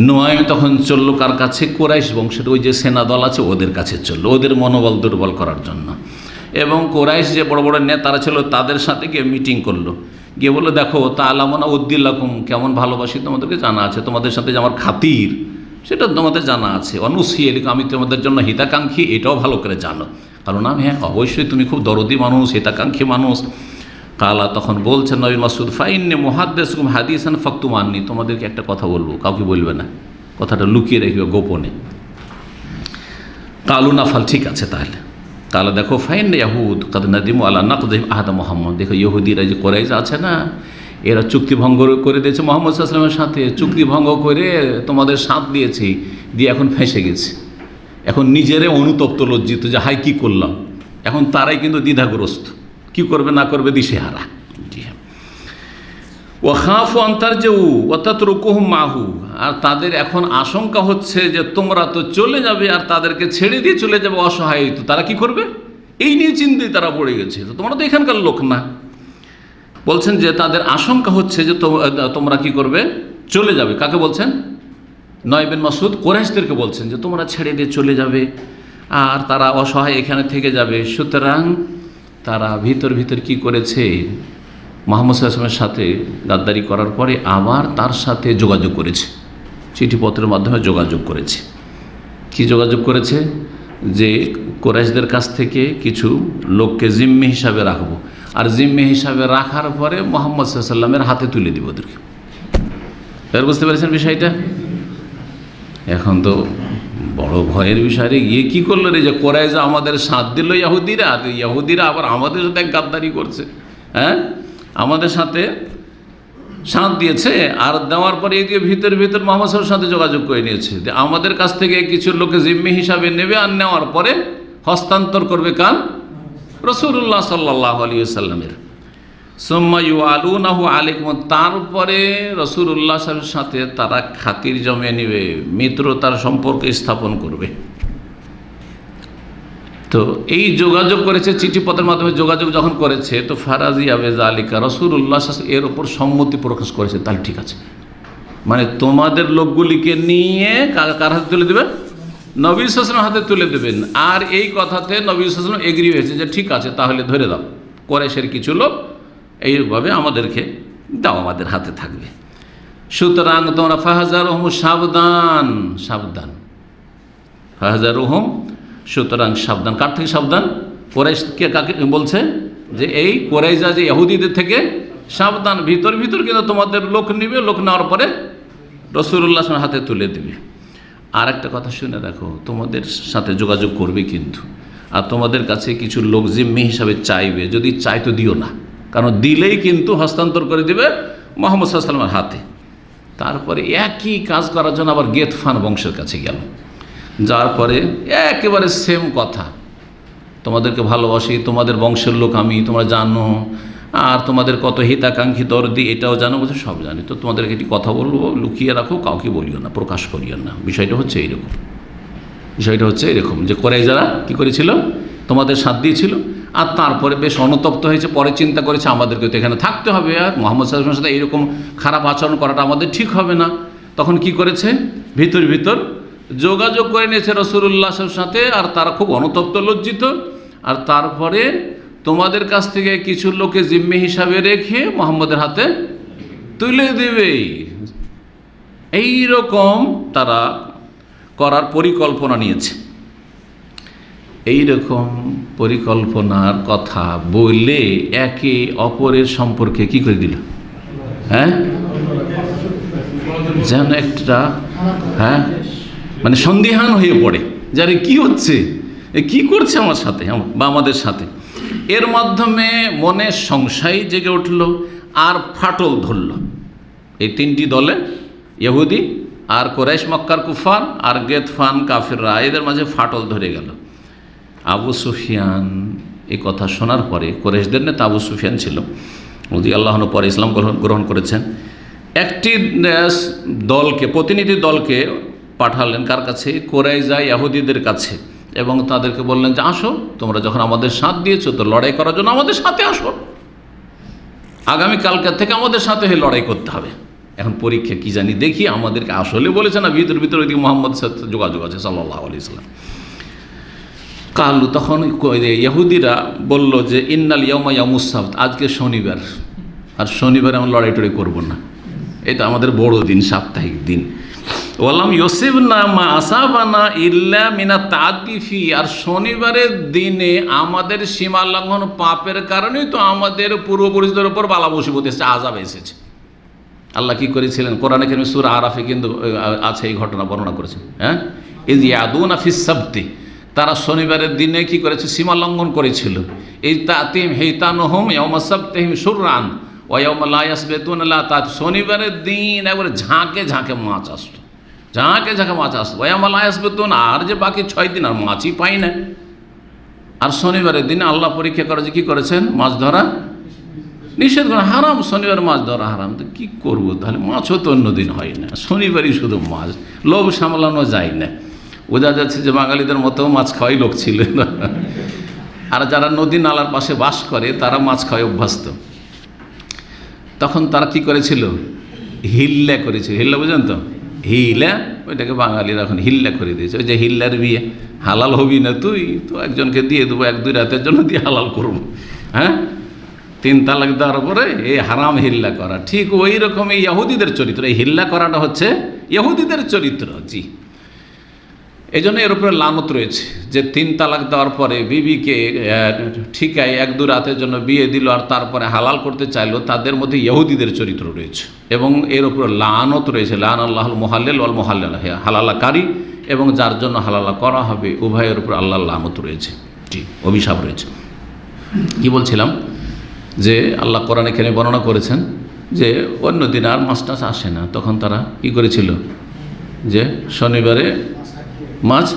নোয়াইম তখন চললো কার কাছে? কোরাইশ বংশের ওই যে সেনা দল আছে ওদের কাছে চললো, ওদের মনোবল দুর্বল করার জন্য। এবং কোরাইশ যে বড় বড় নেতারা ছিল তাদের সাথে গিয়ে মিটিং করলো, গিয়ে বললো, দেখো তাআলামুনা উদ্দিল্লাকুম, কেমন ভালোবাসি তোমাদেরকে জানা আছে, তোমাদের সাথে যে আমার খাতির সেটা তোমাদের জানা আছে, অনুসিয়েলিক, আমি তোমাদের জন্য হিতাকাঙ্ক্ষী, এটাও ভালো করে জানো। কারণ আমি, হ্যাঁ অবশ্যই তুমি খুব দরদি মানুষ, হিতাকাঙ্ক্ষী মানুষ। কালা, তখন বলছেন নবী মাসউদ, ফাইন্নি মুহাদ্দিসুকুম হাদিসান ফাকতুমান্নি, তোমাদেরকে একটা কথা বলবো, কাউকে বলবে না, কথাটা লুকিয়ে রেখে গোপনে। কালু নাফাল, ঠিক আছে তাহলে। কালা, দেখো ফাইন ইয়াহুদ কাদ নাদিমু আলা নাকদিম আহাদা মুহাম্মদ, দেখো ইহুদিরা যে কোরাইশ আছে না, এরা চুক্তিভঙ্গ করে দিয়েছে মুহাম্মদ সাল্লাল্লাহু আলাইহি ওয়াসাল্লামের সাথে, চুক্তিভঙ্গ করে তোমাদের সাথ দিয়েছে, দিয়ে এখন ফেঁসে গেছে, এখন নিজেরে অনুতপ্ত লজ্জিত যে হাই কী করলাম। এখন তারাই কিন্তু দ্বিধাগ্রস্ত, কি করবে না করবে দিশেহারা। জি হ্যাঁ, ওয়াখাফু আনতার যে ওয়াতাতরুকুহুম মাহু, আর তাদের এখন আশঙ্কা হচ্ছে যে তোমরা তো চলে যাবে আর তাদেরকে ছেড়ে দিয়ে চলে যাবে অসহায়, তো তারা কি করবে এই নিয়ে চিন্তায় তারা পড়ে গেছে। তো তোমরা তো এখানকার লোক না, বলছেন যে তাদের আশঙ্কা হচ্ছে যে তোমরা কি করবে, চলে যাবে। কাকে বলছেন? নয় বিন মাসউদ কোরাইশদেরকে বলছেন যে তোমরা ছেড়ে দিয়ে চলে যাবে আর তারা অসহায় এখানে থেকে যাবে। সুতরাং তারা ভিতর ভিতর কি করেছে, মুহাম্মদ সাল্লাল্লাহু আলাইহি ওয়াসাল্লামের সাথে গাদ্দারি করার পরে আবার তার সাথে যোগাযোগ করেছে, চিঠিপত্রের মাধ্যমে যোগাযোগ করেছে। কি যোগাযোগ করেছে? যে কোরাইশদের কাছ থেকে কিছু লোককে জিম্মি হিসাবে রাখবো, আর জিম্মি হিসাবে রাখার পরে মুহাম্মদ সাল্লাল্লাহু আলাইহি ওয়াসাল্লামের হাতে তুলে দিব ওদেরকে। এবার বুঝতে পেরেছেন বিষয়টা? এখন তো বড় ভয়ের বিষয় রে, গিয়ে কী করলো রে, যে কোরাইশা আমাদের সাথ দিল ইহুদিরা, আর ইহুদিরা আবার আমাদের সাথে গাদ্দারি করছে, হ্যাঁ আমাদের সাথে সাথ দিয়েছে, আর দেওয়ার পরে এদিকে ভিতর ভিতর মুহাম্মদ সাল্লাল্লাহু আলাইহি ওয়াসাল্লামের সাথে যোগাযোগ করে নিয়েছে যে আমাদের কাছ থেকে কিছু লোকে জিম্মি হিসাবে নেবে, আর নেওয়ার পরে হস্তান্তর করবে কার? রাসূলুল্লাহ সাল্লাল্লাহু আলাইহি ওয়াসাল্লামের। সুম্মা ইউআলুনাহু আলাইকুম, তারপরে রাসূলুল্লাহ সাল্লাল্লাহু আলাইহি ওয়াসাল্লামের সাথে তারা খাতির জমিয়ে নেবে, মিত্রতার সম্পর্ক স্থাপন করবে। তো এই যোগাযোগ করেছে, চিঠিপত্রের মাধ্যমে যোগাযোগ যখন করেছে, তো ফারাজিয়া বেজালিকা রাসূলুল্লাহ এর ওপর সম্মতি প্রকাশ করেছে। তাহলে ঠিক আছে, মানে তোমাদের লোকগুলিকে নিয়ে কার হাতে তুলে দেবেন? নবী সাল্লাল্লাহু আলাইহি ওয়াসাল্লামের হাতে তুলে দেবেন। আর এই কথাতে নবী সাল্লাল্লাহু আলাইহি ওয়াসাল্লাম এগ্রি হয়েছে যে ঠিক আছে, তাহলে ধরে দাও, কুরাইশের কিছু লোক এইভাবে আমাদেরকে দাও, আমাদের হাতে থাকবে। সুতরাং তোমরা ফাহজারহুম, সাবধান সাবধান, ফাহজারহুম, সুতরাং সাবধান। কার থেকে সাবধান? কুরাইশকে কাকে বলছে? যে এই কুরাইশা যে ইহুদিদের থেকে সাবধান। ভিতর ভিতর কিন্তু তোমাদের লোক নিবে, লোক নেওয়ার পরে রাসূলুল্লাহ সাল্লাল্লাহু আলাইহি ওয়াসাল্লামের হাতে তুলে দিবে। আর একটা কথা শুনে রাখো, তোমাদের সাথে যোগাযোগ করবে কিন্তু, আর তোমাদের কাছে কিছু লোক জিম্মি হিসাবে চাইবে। যদি চাই তো দিও না, কারণ দিলেই কিন্তু হস্তান্তর করে দেবে মুহাম্মদ সাল্লাল্লাহু আলাইহি ওয়াসাল্লামের হাতে। তারপরে একই কাজ করার জন্য আবার গেতফান বংশের কাছে গেল, যার পরে একেবারে সেম কথা, তোমাদেরকে ভালোবাসি, তোমাদের বংশের লোক আমি, তোমরা জানো, আর তোমাদের কত হিতাকাঙ্ক্ষী দরদি এটাও জানো, বলছে সব জানি, তো তোমাদেরকে একটি কথা বলবো, লুকিয়ে রাখো, কাউকে বলিও না, প্রকাশ করিও না। বিষয়টা হচ্ছে এইরকম, যে কুরাইশরা কী করেছিল? তোমাদের সাথ দিয়েছিল, আর তারপরে বেশ অনুতপ্ত হয়েছে, পরে চিন্তা করেছে আমাদেরকে তো এখানে থাকতে হবে, আর মুহাম্মদ সাল্লাল্লাহু আলাইহি ওয়াসাল্লামের সাথে এইরকম খারাপ আচরণ করাটা আমাদের ঠিক হবে না। তখন কি করেছে? ভিতর ভিতর যোগাযোগ করে নিয়েছে রাসূলুল্লাহ সাল্লাল্লাহু আলাইহি ওয়াসাল্লামের সাথে, আর তারা খুব অনুতপ্ত, লজ্জিত। আর তারপরে তোমাদের কাছ থেকে কিছু লোকে জিম্মি হিসাবে রেখে মুহাম্মদের হাতে তুলে দেবে, এই রকম তারা করার পরিকল্পনা নিয়েছে। এই রকম পরিকল্পনার কথা বলে একে অপরের সম্পর্কে কি করে দিল? হ্যাঁ, যেন একটা মানে সন্দিহান হয়ে পড়ে, যারে কি হচ্ছে, কি করছে আমার সাথে বা আমাদের সাথে। এর মাধ্যমে মনে সংশয় জেগে উঠল, আর ফাটল ধরল। এই তিনটি দলে, ইহুদি আর কুরাইশ মক্কার কুফার আর গেতফান কাফিররা, এদের মাঝে ফাটল ধরে গেল। আবু সুফিয়ান এই কথা শোনার পরে, কুরাইশদের নেতা আবু সুফিয়ান ছিল, রাদিয়াল্লাহু আনহু, পরে ইসলাম গ্রহণ করেছেন, একটি দলকে, প্রতিনিধি দলকে পাঠালেন কার কাছে? কুরাইশা ইহুদিদের কাছে, এবং তাদেরকে বললেন যে আসো, তোমরা যখন আমাদের সাথ দিয়েছো, তো লড়াই করার জন্য আমাদের সাথে আসো, আগামীকালকে থেকে আমাদের সাথে হয়ে লড়াই করতে হবে। এখন পরীক্ষা কি জানি, দেখি আমাদেরকে আসলে বলেছে না ভিতর ভিতর ওইদিকে মুহাম্মদের সাথে যোগাযোগ আছে সাল্লাল্লাহু আলাইহি ওয়াসাল্লাম। কালু, তখন ইহুদিরা বলল যে ইন্নাল ইয়াউমা ইয়াউমুস সাবত, আজকে শনিবার, আর শনিবারে আমরা লড়াই টড়াই করবো না, এটা আমাদের বড় দিন, সাপ্তাহিক দিন। ওয়ালাম ইউসিবনা মা আসাবানা ইল্লা মিনাত তাআতিফি, আর শনিবারের দিনে আমাদের সীমা লঙ্ঘন পাপের কারণেই তো আমাদের পূর্বপুরুষদের উপর বালা মুসিবত এসেছে, আযাব এসেছে। আল্লাহ কি করেছিলেন? কোরআনে কারীমে সূরা আরাফে কিন্তু আছে, এই ঘটনা বর্ণনা করেছেন। হ্যাঁ, ইয ইয়াদুনা ফিস সাবতি, তারা শনিবারের দিনে কি করেছে? সীমা লঙ্ঘন করেছিল। এই তাতিম হিতানুহুম ইয়াউমা সাবতিহিম শুররান ওয়া ইয়াউমা লা ইয়াসবিতুনা লা তাত, শনিবারের দিন একবারে ঝাঁকে ঝাঁকে মাছ আসতো, ঝাঁকে ঝাঁকে মাছ আসতো। ওয়া ইয়াউমা লা ইয়াসবিতুনা, আর যে বাকি 6 দিন আর মাছই পাই না। আর শনিবারের দিনে আল্লাহ পরীক্ষা করে যে কী করেছেন? মাছ ধরা নিষেধ করেন, হারাম, শনিবার মাছ ধরা হারাম। তো কী করবো তাহলে? মাছও তো অন্য দিন হয় না, শনিবারই শুধু মাছ, লোভ সামলানো যায় না। বোঝা যাচ্ছে যে বাঙালিদের মতো মাছ খাওয়াই লোক ছিল না। আর যারা নদী নালার পাশে বাস করে তারা মাছ খাওয়াই অভ্যস্ত। তখন তারা কি করেছিল? হিল্লা করেছিল। হিল্লা বুঝেন তো? হিলা, ওইটাকে বাঙালিরা এখন হিল্লা করে দিয়েছে। ওই যে হিল্লার বিয়ে, হালাল হবি না তুই, তো একজনকে দিয়ে দেবো, 1-2 রাতের জন্য দিয়ে হালাল করবো। হ্যাঁ, 3 তালাক দেওয়ার পরে এই হারাম হিল্লা করা। ঠিক ওই রকম এই ইহুদিদের চরিত্র, এই হিল্লা করাটা হচ্ছে ইহুদিদের চরিত্র। জি, এই জন্য এর উপরে লানত রয়েছে যে 3 তালাক দেওয়ার পরে বিবিকে ঠিকায় 1-2 রাতের জন্য বিয়ে দিল, আর তারপরে হালাল করতে চাইলো, তাদের মধ্যে ইহুদিদের চরিত্র রয়েছে। এবং এর উপরে লানত রয়েছে, লান আল্লাহুল মুহাল্লিল ওয়াল মুহাল্লাল, হালালাকারী এবং যার জন্য হালালা করা হবে, উভয়ের উপর আল্লাহর লানত রয়েছে। জি, অভিশাপ রয়েছে। কি বলছিলাম? যে আল্লাহ কোরআনে এখানে বর্ণনা করেছেন যে অন্য দিন আর মাছ টাছ আসে না, তখন তারা কি করেছিল? যে শনিবারে মাছ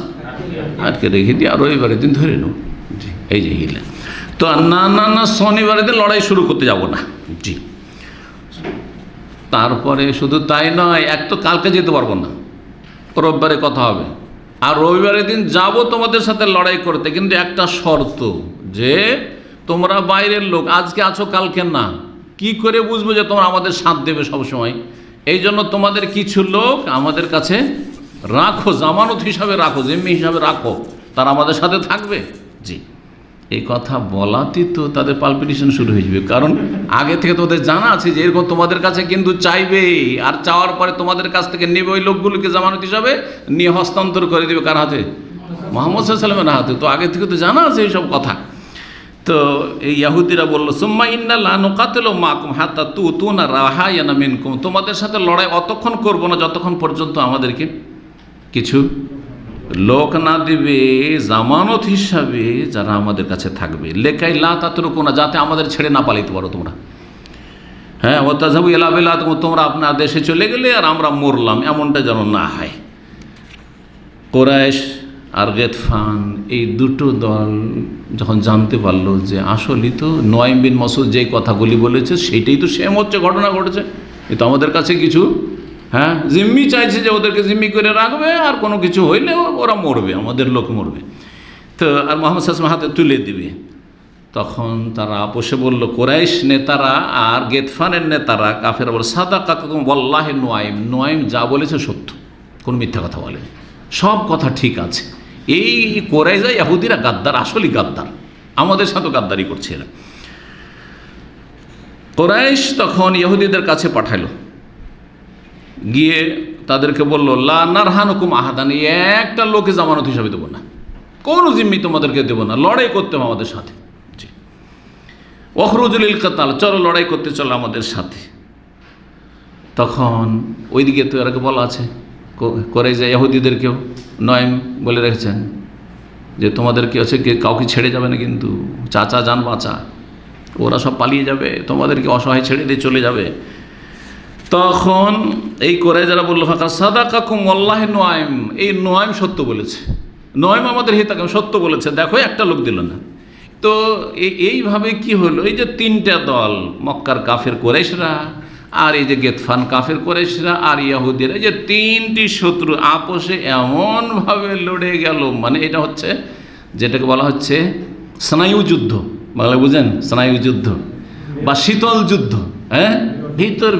আটকে রেখে দিয়ে আর রবিবারের দিন ধরে নেব। জি, এই যে হিলে। তো না না না, শনিবারের দিন লড়াই শুরু করতে যাব না। জি, তারপরে শুধু তাই নয়, এক তো কালকে যেতে পারবো না, রোববারে কথা হবে, আর রবিবারের দিন যাব তোমাদের সাথে লড়াই করতে, কিন্তু একটা শর্ত, যে তোমরা বাইরের লোক, আজকে আছো কালকে না, কি করে বুঝবো যে তোমরা আমাদের সাথ দেবে সবসময়? এই জন্য তোমাদের কিছু লোক আমাদের কাছে রাখো, জামানত হিসাবে রাখো, জিম্মি হিসাবে রাখো, তারা আমাদের সাথে থাকবে। জি, এই কথা বলাতেই তো তাদের পালপিটেশন শুরু হয়ে যাবে, কারণ আগে থেকে তো ওদের জানা আছে যে এরকম তোমাদের কাছে কিন্তু চাইবে, আর চাওয়ার পরে তোমাদের কাছ থেকে নেবে, ওই লোকগুলোকে জামানত হিসাবে নিয়ে হস্তান্তর করে দেবে কার হাতে? মুহাম্মদ সাল্লাল্লাহু আলাইহি ওয়াসাল্লামের হাতে। তো আগে থেকে তো জানা আছে এইসব কথা। তো এই ইহুদিরা বললো, সুম্মা ইন্না লা নুকাতিলু মাকুম হাত্তা তুতুনা রাহায়ানা মিনকুম, তোমাদের সাথে লড়াই অতক্ষণ করব না যতক্ষণ পর্যন্ত আমাদেরকে কিছু লোক না দিবে জামানত হিসাবে, যারা আমাদের কাছে থাকবে, লেকাই লা তাতরুকুনা, যাতে আমাদের ছেড়ে না পালাইতে পারো তোমরা। হ্যাঁ, ও তাযহাবু ইলা বিলাদিকুম, তোমরা আপনার দেশে চলে গেলে আর আমরা মরলাম, এমনটা যেন না হয়। কুরাইশ আর গিতফান এই দুটো দল যখন জানতে পারলো যে আসলেই তো নুয়াইম বিন মাসউদ যেই কথাগুলি বলেছে সেইটাই তো সেম হচ্ছে, ঘটনা ঘটেছে, এ তো আমাদের কাছে কিছু জিম্মি চাইছে, যে ওদেরকে জিম্মি করে রাখবে, আর কোনো কিছু হইলে ওরা মরবে, আমাদের লোক মরবে, তো আর মুহাম্মদ সাল্লাল্লাহু আলাইহি ওয়াসাল্লাম হাতে তুলে দিবে। তখন তারা আপোষে বলল, কুরাইশ নেতারা আর গিতফানের নেতারা কাফেররা বলে, সাদাকাকুম ওয়াল্লাহি নুয়াইম যা বলেছে সত্য, কোনো মিথ্যা কথা বলেনি, সব কথা ঠিক আছে। এই কুরাইশা ইহুদিরা গাদ্দার, আসলেই গাদ্দার, আমাদের সাথে গাদ্দারি করছে এরা। কুরাইশ তখন ইহুদিদের কাছে পাঠালো, গিয়ে তাদেরকে বলল, লা নারহানুকুম আহাদান, একটা লোকে জামানত হিসাবে দেবো না, কোনো জিম্মি তোমাদেরকে দেবো না, লড়াই করতে হবে আমাদের সাথে। জি, ওখরুজুল কিতাল, চলো লড়াই করতে চলো আমাদের সাথে। তখন ওইদিকে তো এরাকে বলা আছে, করে যায় ইহুদিদেরকেও নুয়াইম বলে রেখেছেন যে তোমাদেরকে হচ্ছে কাউকে ছেড়ে যাবে না, কিন্তু চাচা যান বাঁচা, ওরা সব পালিয়ে যাবে, তোমাদেরকে অসহায় ছেড়ে দিয়ে চলে যাবে। তখন এই করে যারা বললো, ফাঁকা সাদাকাকুম ওয়াল্লাহি নুয়াইম, এই নুয়াইম সত্য বলেছে, নুয়াইম আমাদের হিতাকাম সত্য বলেছে, দেখো একটা লোক দিল না। তো এইভাবে কি হলো, এই যে তিনটা দল, মক্কার কাফের কুরাইশরা, আর এই যে গিতফান কাফের কুরাইশরা, আর ইহুদিরা, এই যে তিনটি শত্রু আপোষে এমনভাবে লড়ে গেল, মানে এটা হচ্ছে যেটাকে বলা হচ্ছে স্নায়ু যুদ্ধ, বাংলা বুঝেন, স্নায়ু যুদ্ধ বা শীতল যুদ্ধ, হ্যাঁ, ভিতর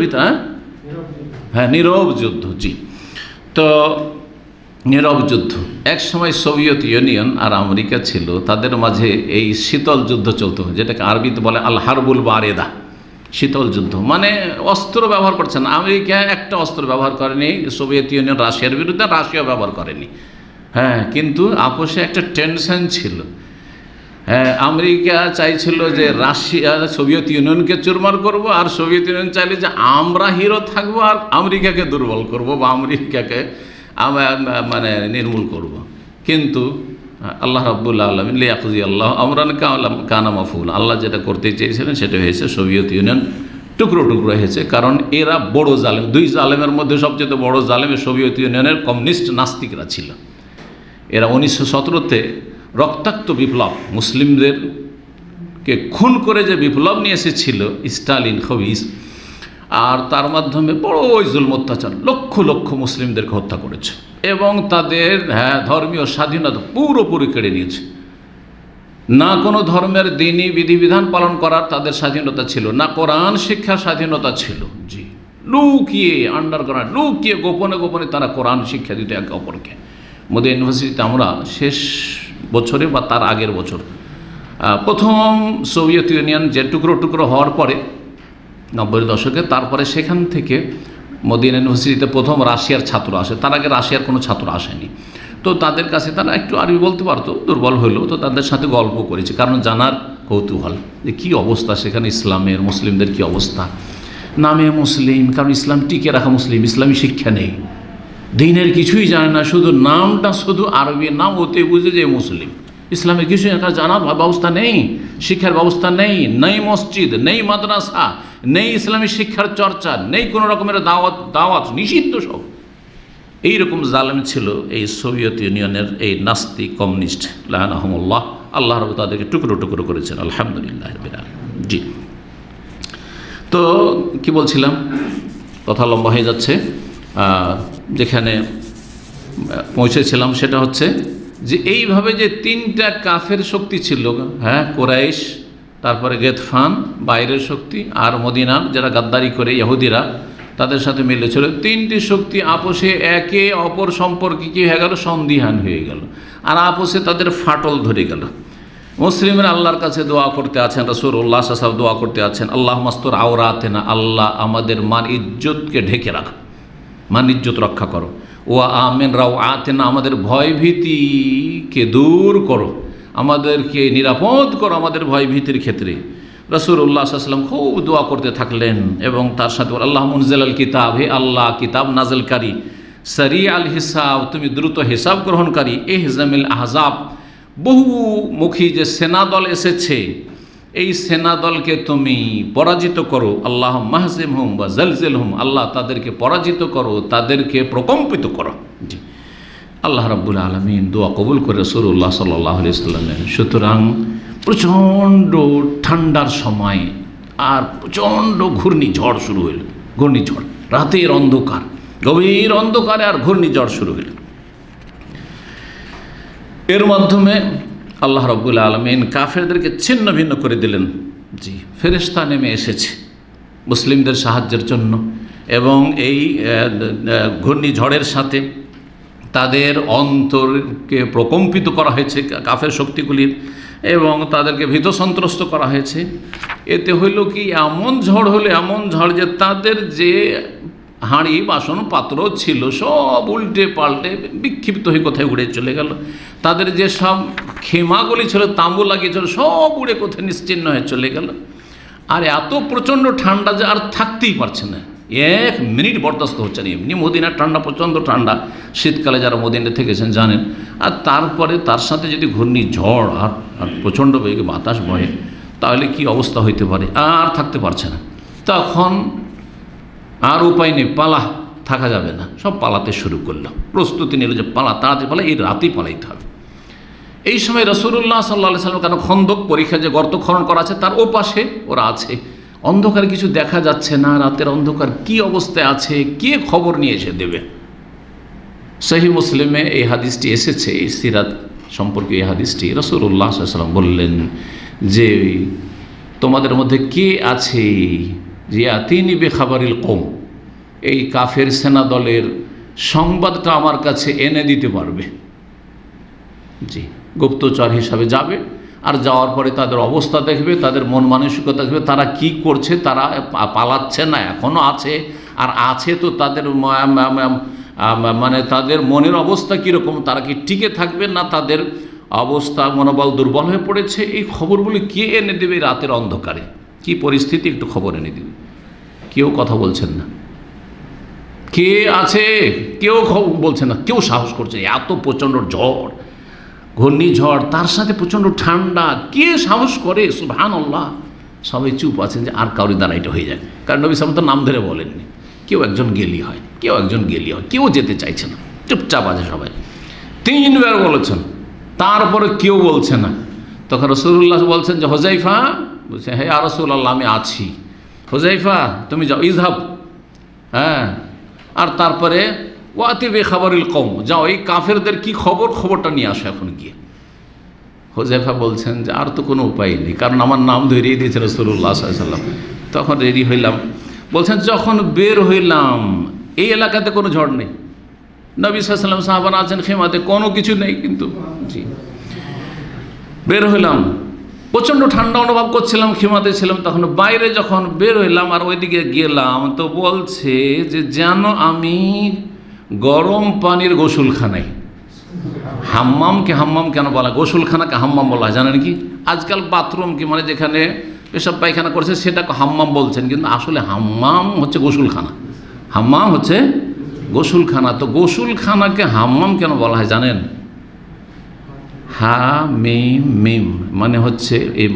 হ্যাঁ, নীরব যুদ্ধ। জি, তো নীরব যুদ্ধ, এক সময় সোভিয়েত ইউনিয়ন আর আমেরিকা ছিল, তাদের মাঝে এই শীতল যুদ্ধ চলতো, যেটাকে আরবিতে বলে আল হারবুল বারেদা, শীতল যুদ্ধ, মানে অস্ত্র ব্যবহার করছে না। আমেরিকা একটা অস্ত্র ব্যবহার করেনি, সোভিয়েত ইউনিয়ন রাশিয়ার বিরুদ্ধে, রাশিয়া ব্যবহার করেনি, হ্যাঁ, কিন্তু আপোষে একটা টেনশন ছিল। হ্যাঁ, আমেরিকা চাইছিল যে রাশিয়া সোভিয়েত ইউনিয়নকে চুরমার করব, আর সোভিয়েত ইউনিয়ন চাইলে যে আমরা হিরো থাকবো আর আমেরিকাকে দুর্বল করব, বা আমেরিকাকে মানে নির্মূল করব। কিন্তু আল্লাহ রাব্বুল আলামিন লিয়াকজি আল্লাহ আমরান কানা মাফউল, আল্লাহ যেটা করতে চেয়েছিলেন সেটা হয়েছে, সোভিয়েত ইউনিয়ন টুকরো টুকরো হয়েছে, কারণ এরা বড় জালেম, দুই জালেমের মধ্যে সবচেয়ে বড় জালেম সোভিয়েত ইউনিয়নের কমিউনিস্ট নাস্তিকরা ছিল। এরা 1917-তে রক্তাক্ত বিপ্লব, মুসলিমদেরকে খুন করে যে বিপ্লব নিয়ে এসেছিল স্টালিন খবিস, আর তার মাধ্যমে বড় জুলম অত্যাচার, লক্ষ লক্ষ মুসলিমদেরকে হত্যা করেছে, এবং তাদের ধর্মীয় স্বাধীনতা পুরোপুরি কেড়ে নিয়েছে। না কোনো ধর্মের দিনই বিধিবিধান পালন করার তাদের স্বাধীনতা ছিল না, কোরআন শিক্ষার স্বাধীনতা ছিল। জি, লুকিয়ে আন্ডারগ্রাউন্ড, লুকিয়ে গোপনে গোপনে তারা কোরআন শিক্ষা দিত একে অপরকে। মদিনা ইউনিভার্সিটিতে আমরা শেষ বছরে বা তার আগের বছর প্রথম সোভিয়েত ইউনিয়ন যে টুকরো টুকরো হওয়ার পরে 90-এর দশকে, তারপরে সেখান থেকে মদিনা ইউনিভার্সিটিতে প্রথম রাশিয়ার ছাত্র আসে, তার আগে রাশিয়ার কোনো ছাত্র আসেনি। তো তাদের কাছে তারা একটু আরবি বলতে পারতো, দুর্বল হলেও, তো তাদের সাথে গল্প করেছে, কারণ জানার কৌতূহল যে কী অবস্থা সেখানে ইসলামের, মুসলিমদের কী অবস্থা। নামে মুসলিম, কারণ ইসলাম টিকে রাখা মুসলিম, ইসলামী শিক্ষা নেই, দিনের কিছুই জানে না, শুধু নামটা শুধু আরবি নাম, ওতে বুঝে যে মুসলিম। ইসলামের কিছু একটা জানার ব্যবস্থা নেই, শিক্ষার ব্যবস্থা নেই, নেই মসজিদ, নেই মাদ্রাসা, নেই ইসলামী শিক্ষার চর্চা, নেই কোনো রকমের দাওয়াত নিষিদ্ধ সব। এইরকম জালেম ছিল এই সোভিয়েত ইউনিয়নের এই নাস্তিক কমিউনিস্ট লাআনাহুমুল্লাহ। আল্লাহ রাব্বুল তাদেরকে টুকরো টুকরো করেছেন, আলহামদুলিল্লাহ রাব্বিল আলামিন। জি, তো কি বলছিলাম, কথা লম্বা হয়ে যাচ্ছে। যেখানে পৌঁছেছিলাম সেটা হচ্ছে যে এইভাবে যে তিনটা কাফের শক্তি ছিল, হ্যাঁ, কুরাইশ, তারপরে গেতফান বাইরের শক্তি, আর মদিনার যারা গাদ্দারি করে ইহুদিরা তাদের সাথে মিলেছিল, তিনটি শক্তি আপোষে একে অপর সম্পর্কে কী হয়ে গেল, সন্দিহান হয়ে গেল, আর আপোষে তাদের ফাটল ধরে গেল। মুসলিমরা আল্লাহর কাছে দোয়া করতে আছেন, রাসূলুল্লাহ সাল্লাল্লাহু আলাইহি ওয়াসাল্লাম দোয়া করতে আছেন, আল্লাহ মাস্তুর আওরাতেনা, আল্লাহ আমাদের মান ইজ্জতকে ঢেকে রাখো, মান ইজ্জত রক্ষা করো। ওয়া আমিন রাওআতেনা, আমাদের ভয়ভীতিকে দূর করো, আমাদেরকে নিরাপদ করো আমাদের ভয়ভীতির ক্ষেত্রে। রাসূলুল্লাহ সাল্লাল্লাহু আলাইহি ওয়াসাল্লাম খুব দোয়া করতে থাকলেন এবং তার সাথে আল্লাহ মুনজিলাল কিতাব, হে আল্লাহ কিতাব নাযিলকারী, সারি আল হিসাব, তুমি দ্রুত হিসাব গ্রহণকারী, ইহজামিল আহজাব, বহুমুখী যে সেনাদল এসেছে এই সেনাদলকে তুমি পরাজিত করো। আল্লাহ মাহজিমহুম বা জালজিলহুম, আল্লাহ তাদেরকে পরাজিত করো, তাদেরকে প্রকম্পিত করো। জি, আল্লাহ রাব্বুল আলামিন দোয়া কবুল করে রাসূলুল্লাহ সাল্লাল্লাহু আলাইহি ওয়াসাল্লাম। সুতরাং প্রচণ্ড ঠান্ডার সময় আর প্রচণ্ড ঘূর্ণিঝড় শুরু হইল, ঘূর্ণিঝড়, রাতের অন্ধকার, গভীর অন্ধকারে আর ঘূর্ণিঝড় শুরু হইল। এর মাধ্যমে আল্লাহ রাব্বুল আলামিন কাফেরদেরকে ছিন্ন ভিন্ন করে দিলেন। জি, ফেরেশতা নেমে এসেছে মুসলিমদের সাহায্যের জন্য, এবং এই ঘূর্ণিঝড়ের সাথে তাদের অন্তরকে প্রকম্পিত করা হয়েছে কাফের শক্তিগুলির, এবং তাদেরকে ভীত সন্ত্রস্ত করা হয়েছে। এতে হইল কি, এমন ঝড় হলো, এমন ঝড় যে তাদের যে হাঁড়ি বাসন পাত্র ছিল সব উল্টে পাল্টে বিক্ষিপ্ত হয়ে কোথায় উড়ে চলে গেল। তাদের যে সব খেমাগুলি ছিল, তাঁবু লাগিয়েছিল, সব উড়ে কোথায় নিশ্চিহ্ন হয়ে চলে গেল। আর এত প্রচণ্ড ঠান্ডা যে আর থাকতেই পারছে না, 1 মিনিট বরদাস্ত হচ্ছে না। এমনি মদিনার ঠান্ডা প্রচণ্ড ঠান্ডা, শীতকালে যারা মদিনাতে থেকেছেন জানেন। আর তারপরে তার সাথে যদি ঘূর্ণিঝড় আর প্রচণ্ড বেগে বাতাস বহে, তাহলে কি অবস্থা হইতে পারে, আর থাকতে পারছে না। তখন আর উপায় নেই, পালা, থাকা যাবে না, সব পালাতে শুরু করলো, প্রস্তুতি নিল যে পালা, তাড়াতাড়ি পালা, এই রাতেই পালাইতে হবে। এই সময় রাসূলুল্লাহ সাল্লাল্লাহু আলাইহি ওয়াসাল্লাম, কেন খন্দক পরীক্ষা যে গর্ত খনন করা আছে তার ওপাশে ওরা আছে, অন্ধকারে কিছু দেখা যাচ্ছে না, রাতের অন্ধকার, কি অবস্থায় আছে, কে খবর নিয়ে এসে দেবে। সহিহ মুসলিমে এই হাদিসটি এসেছে, এই সিরাত সম্পর্কে এই হাদিসটি। রাসূলুল্লাহ সাল্লাল্লাহু আলাইহি ওয়াসাল্লাম বললেন যে তোমাদের মধ্যে কে আছে যে আতিনি বেখাবারিল কওম, এই কাফের সেনা দলের সংবাদটা আমার কাছে এনে দিতে পারবে। জি, গুপ্তচর হিসাবে যাবে, আর যাওয়ার পরে তাদের অবস্থা দেখবে, তাদের মন মানসিকতা দেখবে, তারা কি করছে, তারা পালাচ্ছে না এখনও আছে, আর আছে তো তাদের মানে তাদের মনের অবস্থা কীরকম, তারা কি টিকে থাকবে না তাদের অবস্থা মনোবল দুর্বল হয়ে পড়েছে, এই খবরগুলি কে এনে দেবে রাতের অন্ধকারে, কি পরিস্থিতি একটু খবর এনে দেবে। কেউ কথা বলছেন না, কে আছে কেউ বলছে না, কেউ সাহস করছে। এত প্রচণ্ড ঝড়, ঘূর্ণিঝড়, তার সাথে প্রচণ্ড ঠান্ডা, কে সাহস করে? সুবহানাল্লাহ, সবাই চুপ আছেন যে আর কাউরি দ্বারা এটা হয়ে যায়। কারণ নবী সাল্লাল্লাহু আলাইহি ওয়াসাল্লাম তো নাম ধরে বলেননি, কেউ একজন গেলি হয়, কেউ একজন গেলি হয়, কেউ যেতে চাইছে না, চুপচাপ আছে সবাই। 3 বার বলেছেন, তারপরে কেউ বলছে না। তখন রাসূলুল্লাহ বলছেন যে হুযায়ফা, বলছে হে ইয়া রাসূলুল্লাহ আমি আছি। হুযায়ফা তুমি যাও, ইযহাব, হ্যাঁ, আর তারপরে ওয়াতি বেখাবারিল কওম, যাও এই কাফেরদের কি খবর, খবরটা নিয়ে আসো এখন গিয়ে। হুযায়ফা বলছেন যে আর তো কোনো উপায় নেই, কারণ আমার নাম ধরিয়ে দিয়েছে রাসূলুল্লাহ সাল্লাল্লাহু আলাইহি ওয়াসাল্লাম। তখন রেডি হইলাম, বলছেন যখন বের হইলাম এই এলাকাতে কোনো ঝড় নেই, নবী সাল্লাল্লাহু আলাইহি ওয়াসাল্লাম সাহাবারা আছেন খেমাতে, কোনো কিছু নেই, কিন্তু জি বের হইলাম, প্রচণ্ড ঠান্ডা অনুভব করছিলাম, খেমাতে ছিলাম। তখন বাইরে যখন বের হইলাম আর ওইদিকে গেলাম, তো বলছে যে যেন আমি গরম পানির গোসলখানায়, হাম্মামকে হাম্মাম কেন বলা, গোসলখানাকে হাম্মাম বলা হয় জানেন কি? আজকাল বাথরুম কি মানে যেখানে পেশাব পায়খানা করছে সেটাকে হাম্মাম বলছেন, কিন্তু আসলে হাম্মাম হচ্ছে গোসলখানা, হাম্মাম হচ্ছে গোসলখানা। তো গোসলখানাকে হাম্মাম কেন বলা হয় জানেন? হা মিম মিম মানে হচ্ছে এই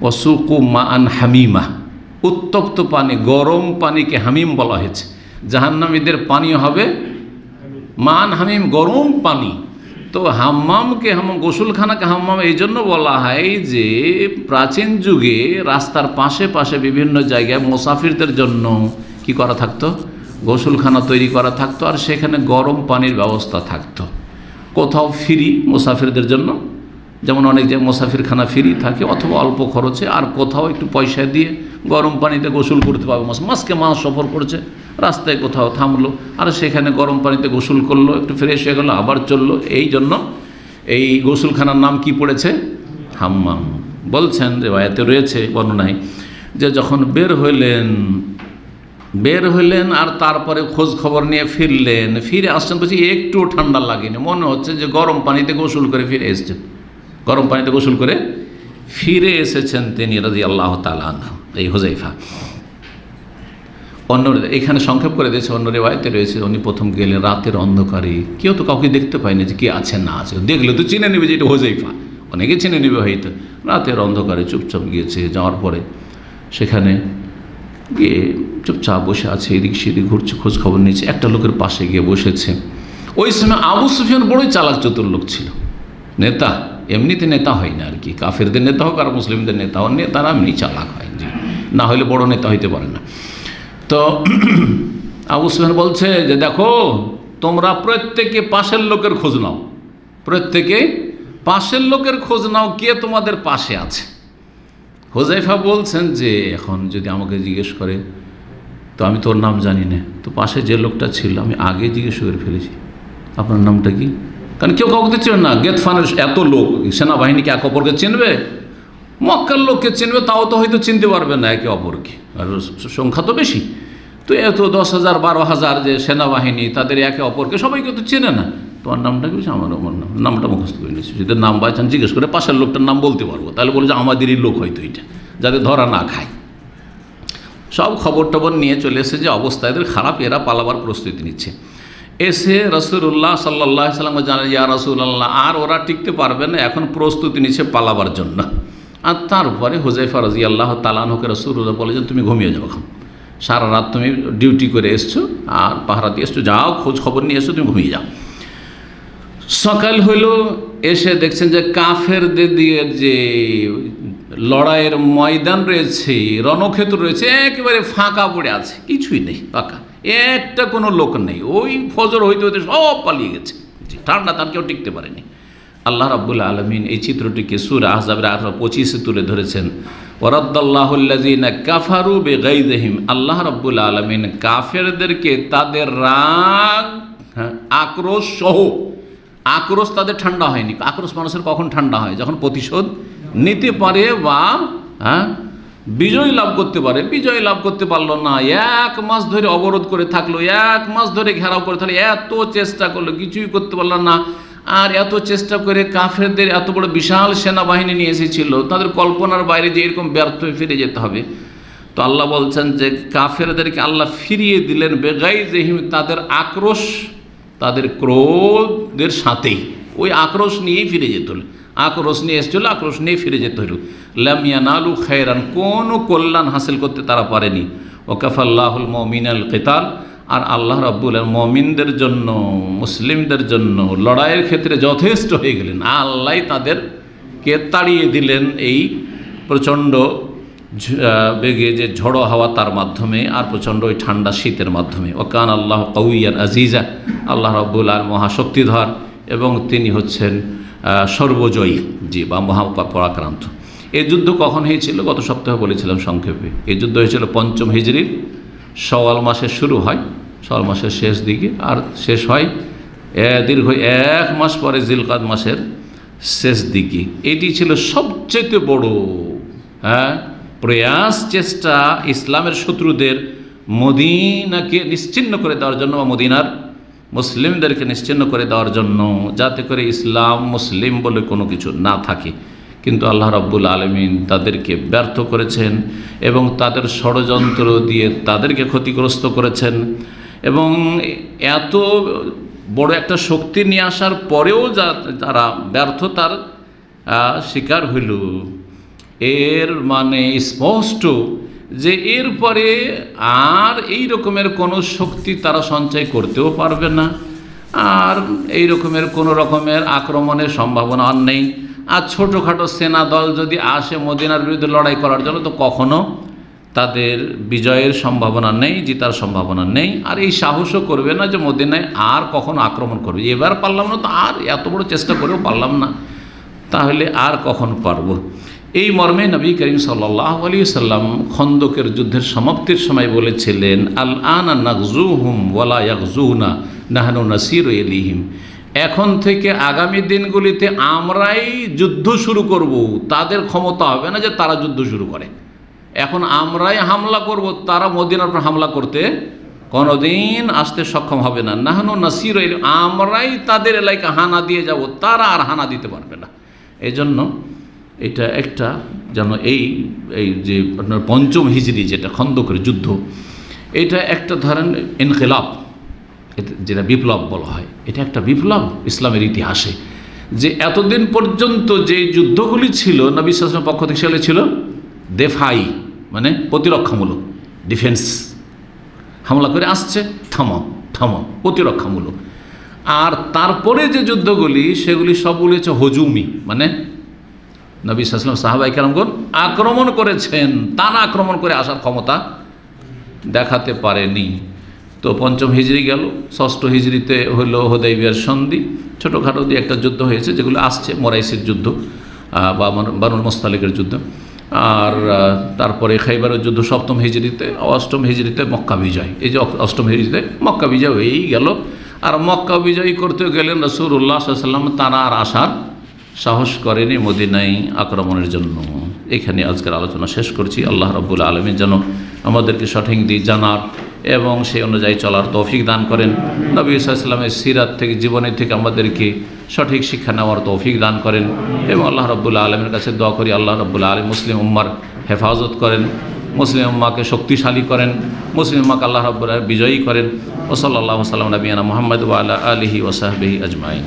ওয়াসুকু মান হামিমা, উত্তপ্ত পানি, গরম পানিকে হামিম বলা হয়েছে। জাহান্নামীদের পানি হবে মান হামিম, গরম পানি। তো হাম্মামকে হাম্মাম, গোসলখানাকে হাম্মাম এই জন্য বলা হয় যে প্রাচীন যুগে রাস্তার পাশে পাশে বিভিন্ন জায়গায় মুসাফিরদের জন্য কি করা থাকতো, গোসলখানা তৈরি করা থাকতো, আর সেখানে গরম পানির ব্যবস্থা থাকতো। কোথাও ফ্রি মুসাফিরদের জন্য, যেমন অনেক জায়গায় মুসাফিরখানা ফ্রি থাকে অথবা অল্প খরচে, আর কোথাও একটু পয়সা দিয়ে গরম পানিতে গোসল করতে পারবে। মাসকে মাস সফর করেছে, রাস্তায় কোথাও থামলো আর সেখানে গরম পানিতে গোসল করলো, একটু ফ্রেশ হয়ে গেলো, আবার চললো। এই জন্য এই গোসলখানার নাম কি পড়েছে? হাম্মাম। বলছেন রিওয়ায়াতে রয়েছে, বর্ণনায়, যে যখন বের হইলেন আর তারপরে খোঁজ খবর নিয়ে ফিরে আসছেন, বলছি একটু ঠান্ডা লাগেনি, মনে হচ্ছে যে গরম পানিতে গোসল করে ফিরে এসেছেন, গরম পানিতে গোসল করে ফিরে এসেছেন তিনি রাদিয়াল্লাহু তাআলা আনহু, এই হুযায়ফা। অন্য এখানে সংক্ষেপ করে দিয়েছে, অন্য রিওয়ায়াতে রয়েছে উনি প্রথম গেলেন রাতের অন্ধকারে, কেউ তো কাউকে দেখতে পায়নি যে কে আছে না আছে, দেখলে তো চিনে নেবে যে এটা হুযায়ফা, অনেকে চিনে নেবে হয়তো। রাতের অন্ধকারে চুপচাপ গিয়েছে, যাওয়ার পরে সেখানে গিয়ে চুপচাপ বসে আছে, এদিক সেদিক ঘুরছে, খোঁজ খবর নিচ্ছে, একটা লোকের পাশে গিয়ে বসেছে। ওই সময় আবু সুফিয়ান বড়ই চালাক চতুর লোক ছিল, নেতা, এমনিতে নেতা হয় না আর কি, কাফেরদের নেতা হোক আর মুসলিমদের নেতা হোক, নেতারা এমনি চালাক হয়, না হলে বড় নেতা হইতে পারে না। তো আবু সুফিয়ান বলছে যে দেখো, তোমরা প্রত্যেকে পাশের লোকের খোঁজ নাও, প্রত্যেকে পাশের লোকের খোঁজ নাও, কে তোমাদের পাশে আছে। হুযায়ফা বলছেন যে এখন যদি আমাকে জিজ্ঞেস করে তো আমি তোর নাম জানি না, তো পাশে যে লোকটা ছিল আমি আগে জিজ্ঞেস করে ফেলেছি আপনার নামটা কি, কারণ কেউ কাউকে চিনবে না। গেতফানের এত লোক, সেনাবাহিনীকে এক অপরকে চিনবে, মক্কার লোককে চিনবে, তাও তো হয়তো চিনতে পারবে না একে অপরকে, আর সংখ্যা তো বেশি। তো এত 10,000 12,000 যে সেনাবাহিনী, তাদের একে অপরকে সবাইকে তো চেনে না। তোমার নামটা কি? আমার নামটা মুখস্থ করে নিয়েছি, যদি নাম বাইচান জিজ্ঞেস করে পাশের লোকটার নাম বলতে পারবো, তাহলে বলে যে আমাদেরই লোক হয়তো এটা, যাতে ধরা না খায়। সব খবর টবর নিয়ে চলে এসে যে অবস্থা এদের খারাপ, এরা পালাবার প্রস্তুতি নিচ্ছে। এসে রাসূলুল্লাহ সাল্লাল্লাহু আলাইহি ওয়াসাল্লাম জানান, ইয়া রাসূলুল্লাহ, আর ওরা টিকতে পারবে না, এখন প্রস্তুতি নিচ্ছে পালাবার জন্য। আর তারপরে হুযায়ফা রাদিয়াল্লাহু তাআলা আনহুকে রাসূলুল্লাহ বলে যে তুমি ঘুমিয়ে যাও, এখন সারা রাত তুমি ডিউটি করে এসছো আর পাহারা দিয়ে এসছো, যাও খোঁজ খবর নিয়ে এসছো, তুমি ঘুমিয়ে যাও। সকাল হইল, এসে দেখছেন যে কাফেরদের দিয়ে যে লড়াইয়ের ময়দান রয়েছে, রণক্ষেত্র রয়েছে, একেবারে ফাঁকা পড়ে আছে, কিছুই নেই, ফাঁকা, একটা কোনো লোক নেই। ওই ফজর হইতে হইতে সব পালিয়ে গেছে, ঠান্ডা তার কেউ টিকতে পারেনি। আল্লাহ রাব্বুল আলামিন এই চিত্রটিকে সূরা আহজাবের 25-এ তুলে ধরেছেন। ওয়ারাদ্দাল্লাহুল্লাযীনা কাফারু বিগাইযিহিম, আল্লাহ রাব্বুল আলামিন কাফেরদেরকে তাদের রাগ, আক্রোশ সহ, আক্রোশ তাদের ঠান্ডা হয়নি। আক্রোশ মানুষের কখন ঠান্ডা হয়? যখন প্রতিশোধ নিতে পারে বা বিজয় লাভ করতে পারে। বিজয় লাভ করতে পারলো না, 1 মাস ধরে অবরোধ করে থাকলো, 1 মাস ধরে ঘেরাও করে থাকলো, এত চেষ্টা করলো, কিছুই করতে পারলো না। আর এত চেষ্টা করে কাফেরদের এত বড় বিশাল সেনাবাহিনী নিয়ে এসেছিল, তাদের কল্পনার বাইরে যে এরকম ব্যর্থ হয়ে ফিরে যেতে হবে। তো আল্লাহ বলছেন যে কাফেরদেরকে আল্লাহ ফিরিয়ে দিলেন বেগাইযিহিম, তাদের আক্রোশ, তাদের ক্রোধের সাথেই, ওই আক্রোশ নিয়েই ফিরে যেতে হলো, আক্রোশ নিয়ে এসেছিল, আক্রোশ নিয়ে ফিরে যেতে হলো। লাম ইয়ানালু খায়রান, কোনো কল্যাণ হাসিল করতে তারা পারেনি। ওয়াকাফাল্লাহুল মুমিনাল কিতাল, আর আল্লাহ রাব্বুল আলামিন মুমিনদের জন্য, মুসলিমদের জন্য লড়াইয়ের ক্ষেত্রে যথেষ্ট হয়ে গেলেন। আল্লাহ তাদেরকে তাড়িয়ে দিলেন এই প্রচণ্ড বেগে যে ঝড়ো হাওয়া তার মাধ্যমে, আর প্রচণ্ড ওই ঠান্ডা শীতের মাধ্যমে। ওয়াকান আল্লাহ কাউইয়ান আজিজা, আল্লাহ রাব্বুল আলামিন মহাশক্তিধর এবং তিনি হচ্ছেন সর্বজয়ী, বা মহাপরাক্রান্ত। এই যুদ্ধ কখন হয়েছিল? গত সপ্তাহে বলেছিলাম সংক্ষেপে। এই যুদ্ধ হয়েছিল 5ম হিজরির শাওয়াল মাসে শুরু হয়, শাওয়াল মাসের শেষ দিকে, আর শেষ হয় দীর্ঘ 1 মাস পরে জিলকাদ মাসের শেষ দিকে। এটি ছিল সবচেয়ে বড় প্রয়াস, চেষ্টা ইসলামের শত্রুদের মদিনাকে নিশ্চিহ্ন করে দেওয়ার জন্য, বা মদিনার মুসলিমদেরকে নিশ্চিহ্ন করে দেওয়ার জন্য, যাতে করে ইসলাম মুসলিম বলে কোনো কিছু না থাকে। কিন্তু আল্লাহ রাব্বুল আলামিন তাদেরকে ব্যর্থ করেছেন এবং তাদের ষড়যন্ত্র দিয়ে তাদেরকে ক্ষতিগ্রস্ত করেছেন। এবং এত বড় একটা শক্তি নিয়ে আসার পরেও যারা ব্যর্থতার শিকার হইল, এর মানে স্পষ্ট যে এরপরে আর এই রকমের কোনো শক্তি তারা সঞ্চয় করতেও পারবে না, আর এই রকমের কোনো রকমের আক্রমণের সম্ভাবনা আর নেই। আর ছোটোখাটো সেনা দল যদি আসে মদিনার বিরুদ্ধে লড়াই করার জন্য, তো কখনো তাদের বিজয়ের সম্ভাবনা নেই, জিতার সম্ভাবনা নেই। আর এই সাহসও করবে না যে মদিনায় আর কখনো আক্রমণ করবে, এবার পারলাম না তো আর এত বড় চেষ্টা করেও পারলাম না, তাহলে আর কখন পারব। এই মর্মে নবী করিম সাল্লাল্লাহু আলাইহি সাল্লাম খন্দকের যুদ্ধের সমাপ্তির সময় বলেছিলেন, আল আনা নাগজুহুম ওয়ালা ইয়াগজুনা নাহনু নাসিরু ইলাইহিম। এখন থেকে আগামী দিনগুলিতে আমরাই যুদ্ধ শুরু করব, তাদের ক্ষমতা হবে না যে তারা যুদ্ধ শুরু করে। এখন আমরাই হামলা করব, তারা মদিনার উপর হামলা করতে কোনোদিন আসতে সক্ষম হবে না। নাহনু নাসিরু ইলাইহিম, আমরাই তাদের এলাকা হানা দিয়ে যাব, তারা আর হানা দিতে পারবে না। এই জন্য এটা একটা যেন এই যে আপনার পঞ্চম হিজরি যেটা খন্দকের যুদ্ধ, এটা একটা ধরেন ইনকিলাব, যেটা বিপ্লব বলা হয়, এটা একটা বিপ্লব ইসলামের ইতিহাসে। যে এতদিন পর্যন্ত যে যুদ্ধগুলি ছিল নবী সাল্লাল্লাহু আলাইহি ওয়াসাল্লামের পক্ষ থেকে, সেগুলো ছিল দেফাই, মানে প্রতিরক্ষামূলক, ডিফেন্স, হামলা করে আসছে থামো থামো, প্রতিরক্ষামূলক। আর তারপরে যে যুদ্ধগুলি সেগুলি সবগুলি হচ্ছে হজুমি, মানে নবী সাল্লাল্লাহু আলাইহি ওয়াসাল্লাম সাহাবায়ে কেরামগণ আক্রমণ করেছেন, টানা আক্রমণ করে আসার ক্ষমতা দেখাতে পারেনি। তো পঞ্চম হিজরি গেল, ষষ্ঠ হিজরিতে হলো হুদাইবিয়ার সন্ধি, ছোটোখাটো দিয়ে একটা যুদ্ধ হয়েছে, যেগুলো আসছে মোরাইসির যুদ্ধ বা বানুল মুস্তালিকের যুদ্ধ। আর তারপরে খাইবারের যুদ্ধ সপ্তম হিজরিতে, অষ্টম হিজরিতে মক্কা বিজয়। এই যে অষ্টম হিজরিতে মক্কা বিজয় হয়েই গেল। আর মক্কা বিজয় করতে গেলেন রাসূলুল্লাহ সাল্লাল্লাহু আলাইহি ওয়াসাল্লাম, তারা আর আসার সাহস করেনি মদিনায় আক্রমণের জন্য। এখানে আজকের আলোচনা শেষ করছি। আল্লাহ রাব্বুল আলামিন যেন আমাদেরকে সঠিক দিক জানার এবং সেই অনুযায়ী চলার তৌফিক দান করেন। নবী সাল্লাল্লাহু আলাইহি ওয়াসাল্লামের সিরাত থেকে, জীবনী থেকে আমাদেরকে সঠিক শিক্ষা নেওয়ার তৌফিক দান করেন। এবং আল্লাহ রাব্বুল আলামিনের কাছে দোয়া করি, আল্লাহ রাব্বুল আলামিন মুসলিম উম্মার হেফাজত করেন, মুসলিম উম্মাকে শক্তিশালী করেন, মুসলিম উম্মাকে আল্লাহ রাব্বুল আলামিন বিজয়ী করেন। ওয়া সাল্লাল্লাহু আলা নবিয়িনা মুহাম্মদ ওয়া আলা আলিহি ওয়া সাহবিহি আজমাইন।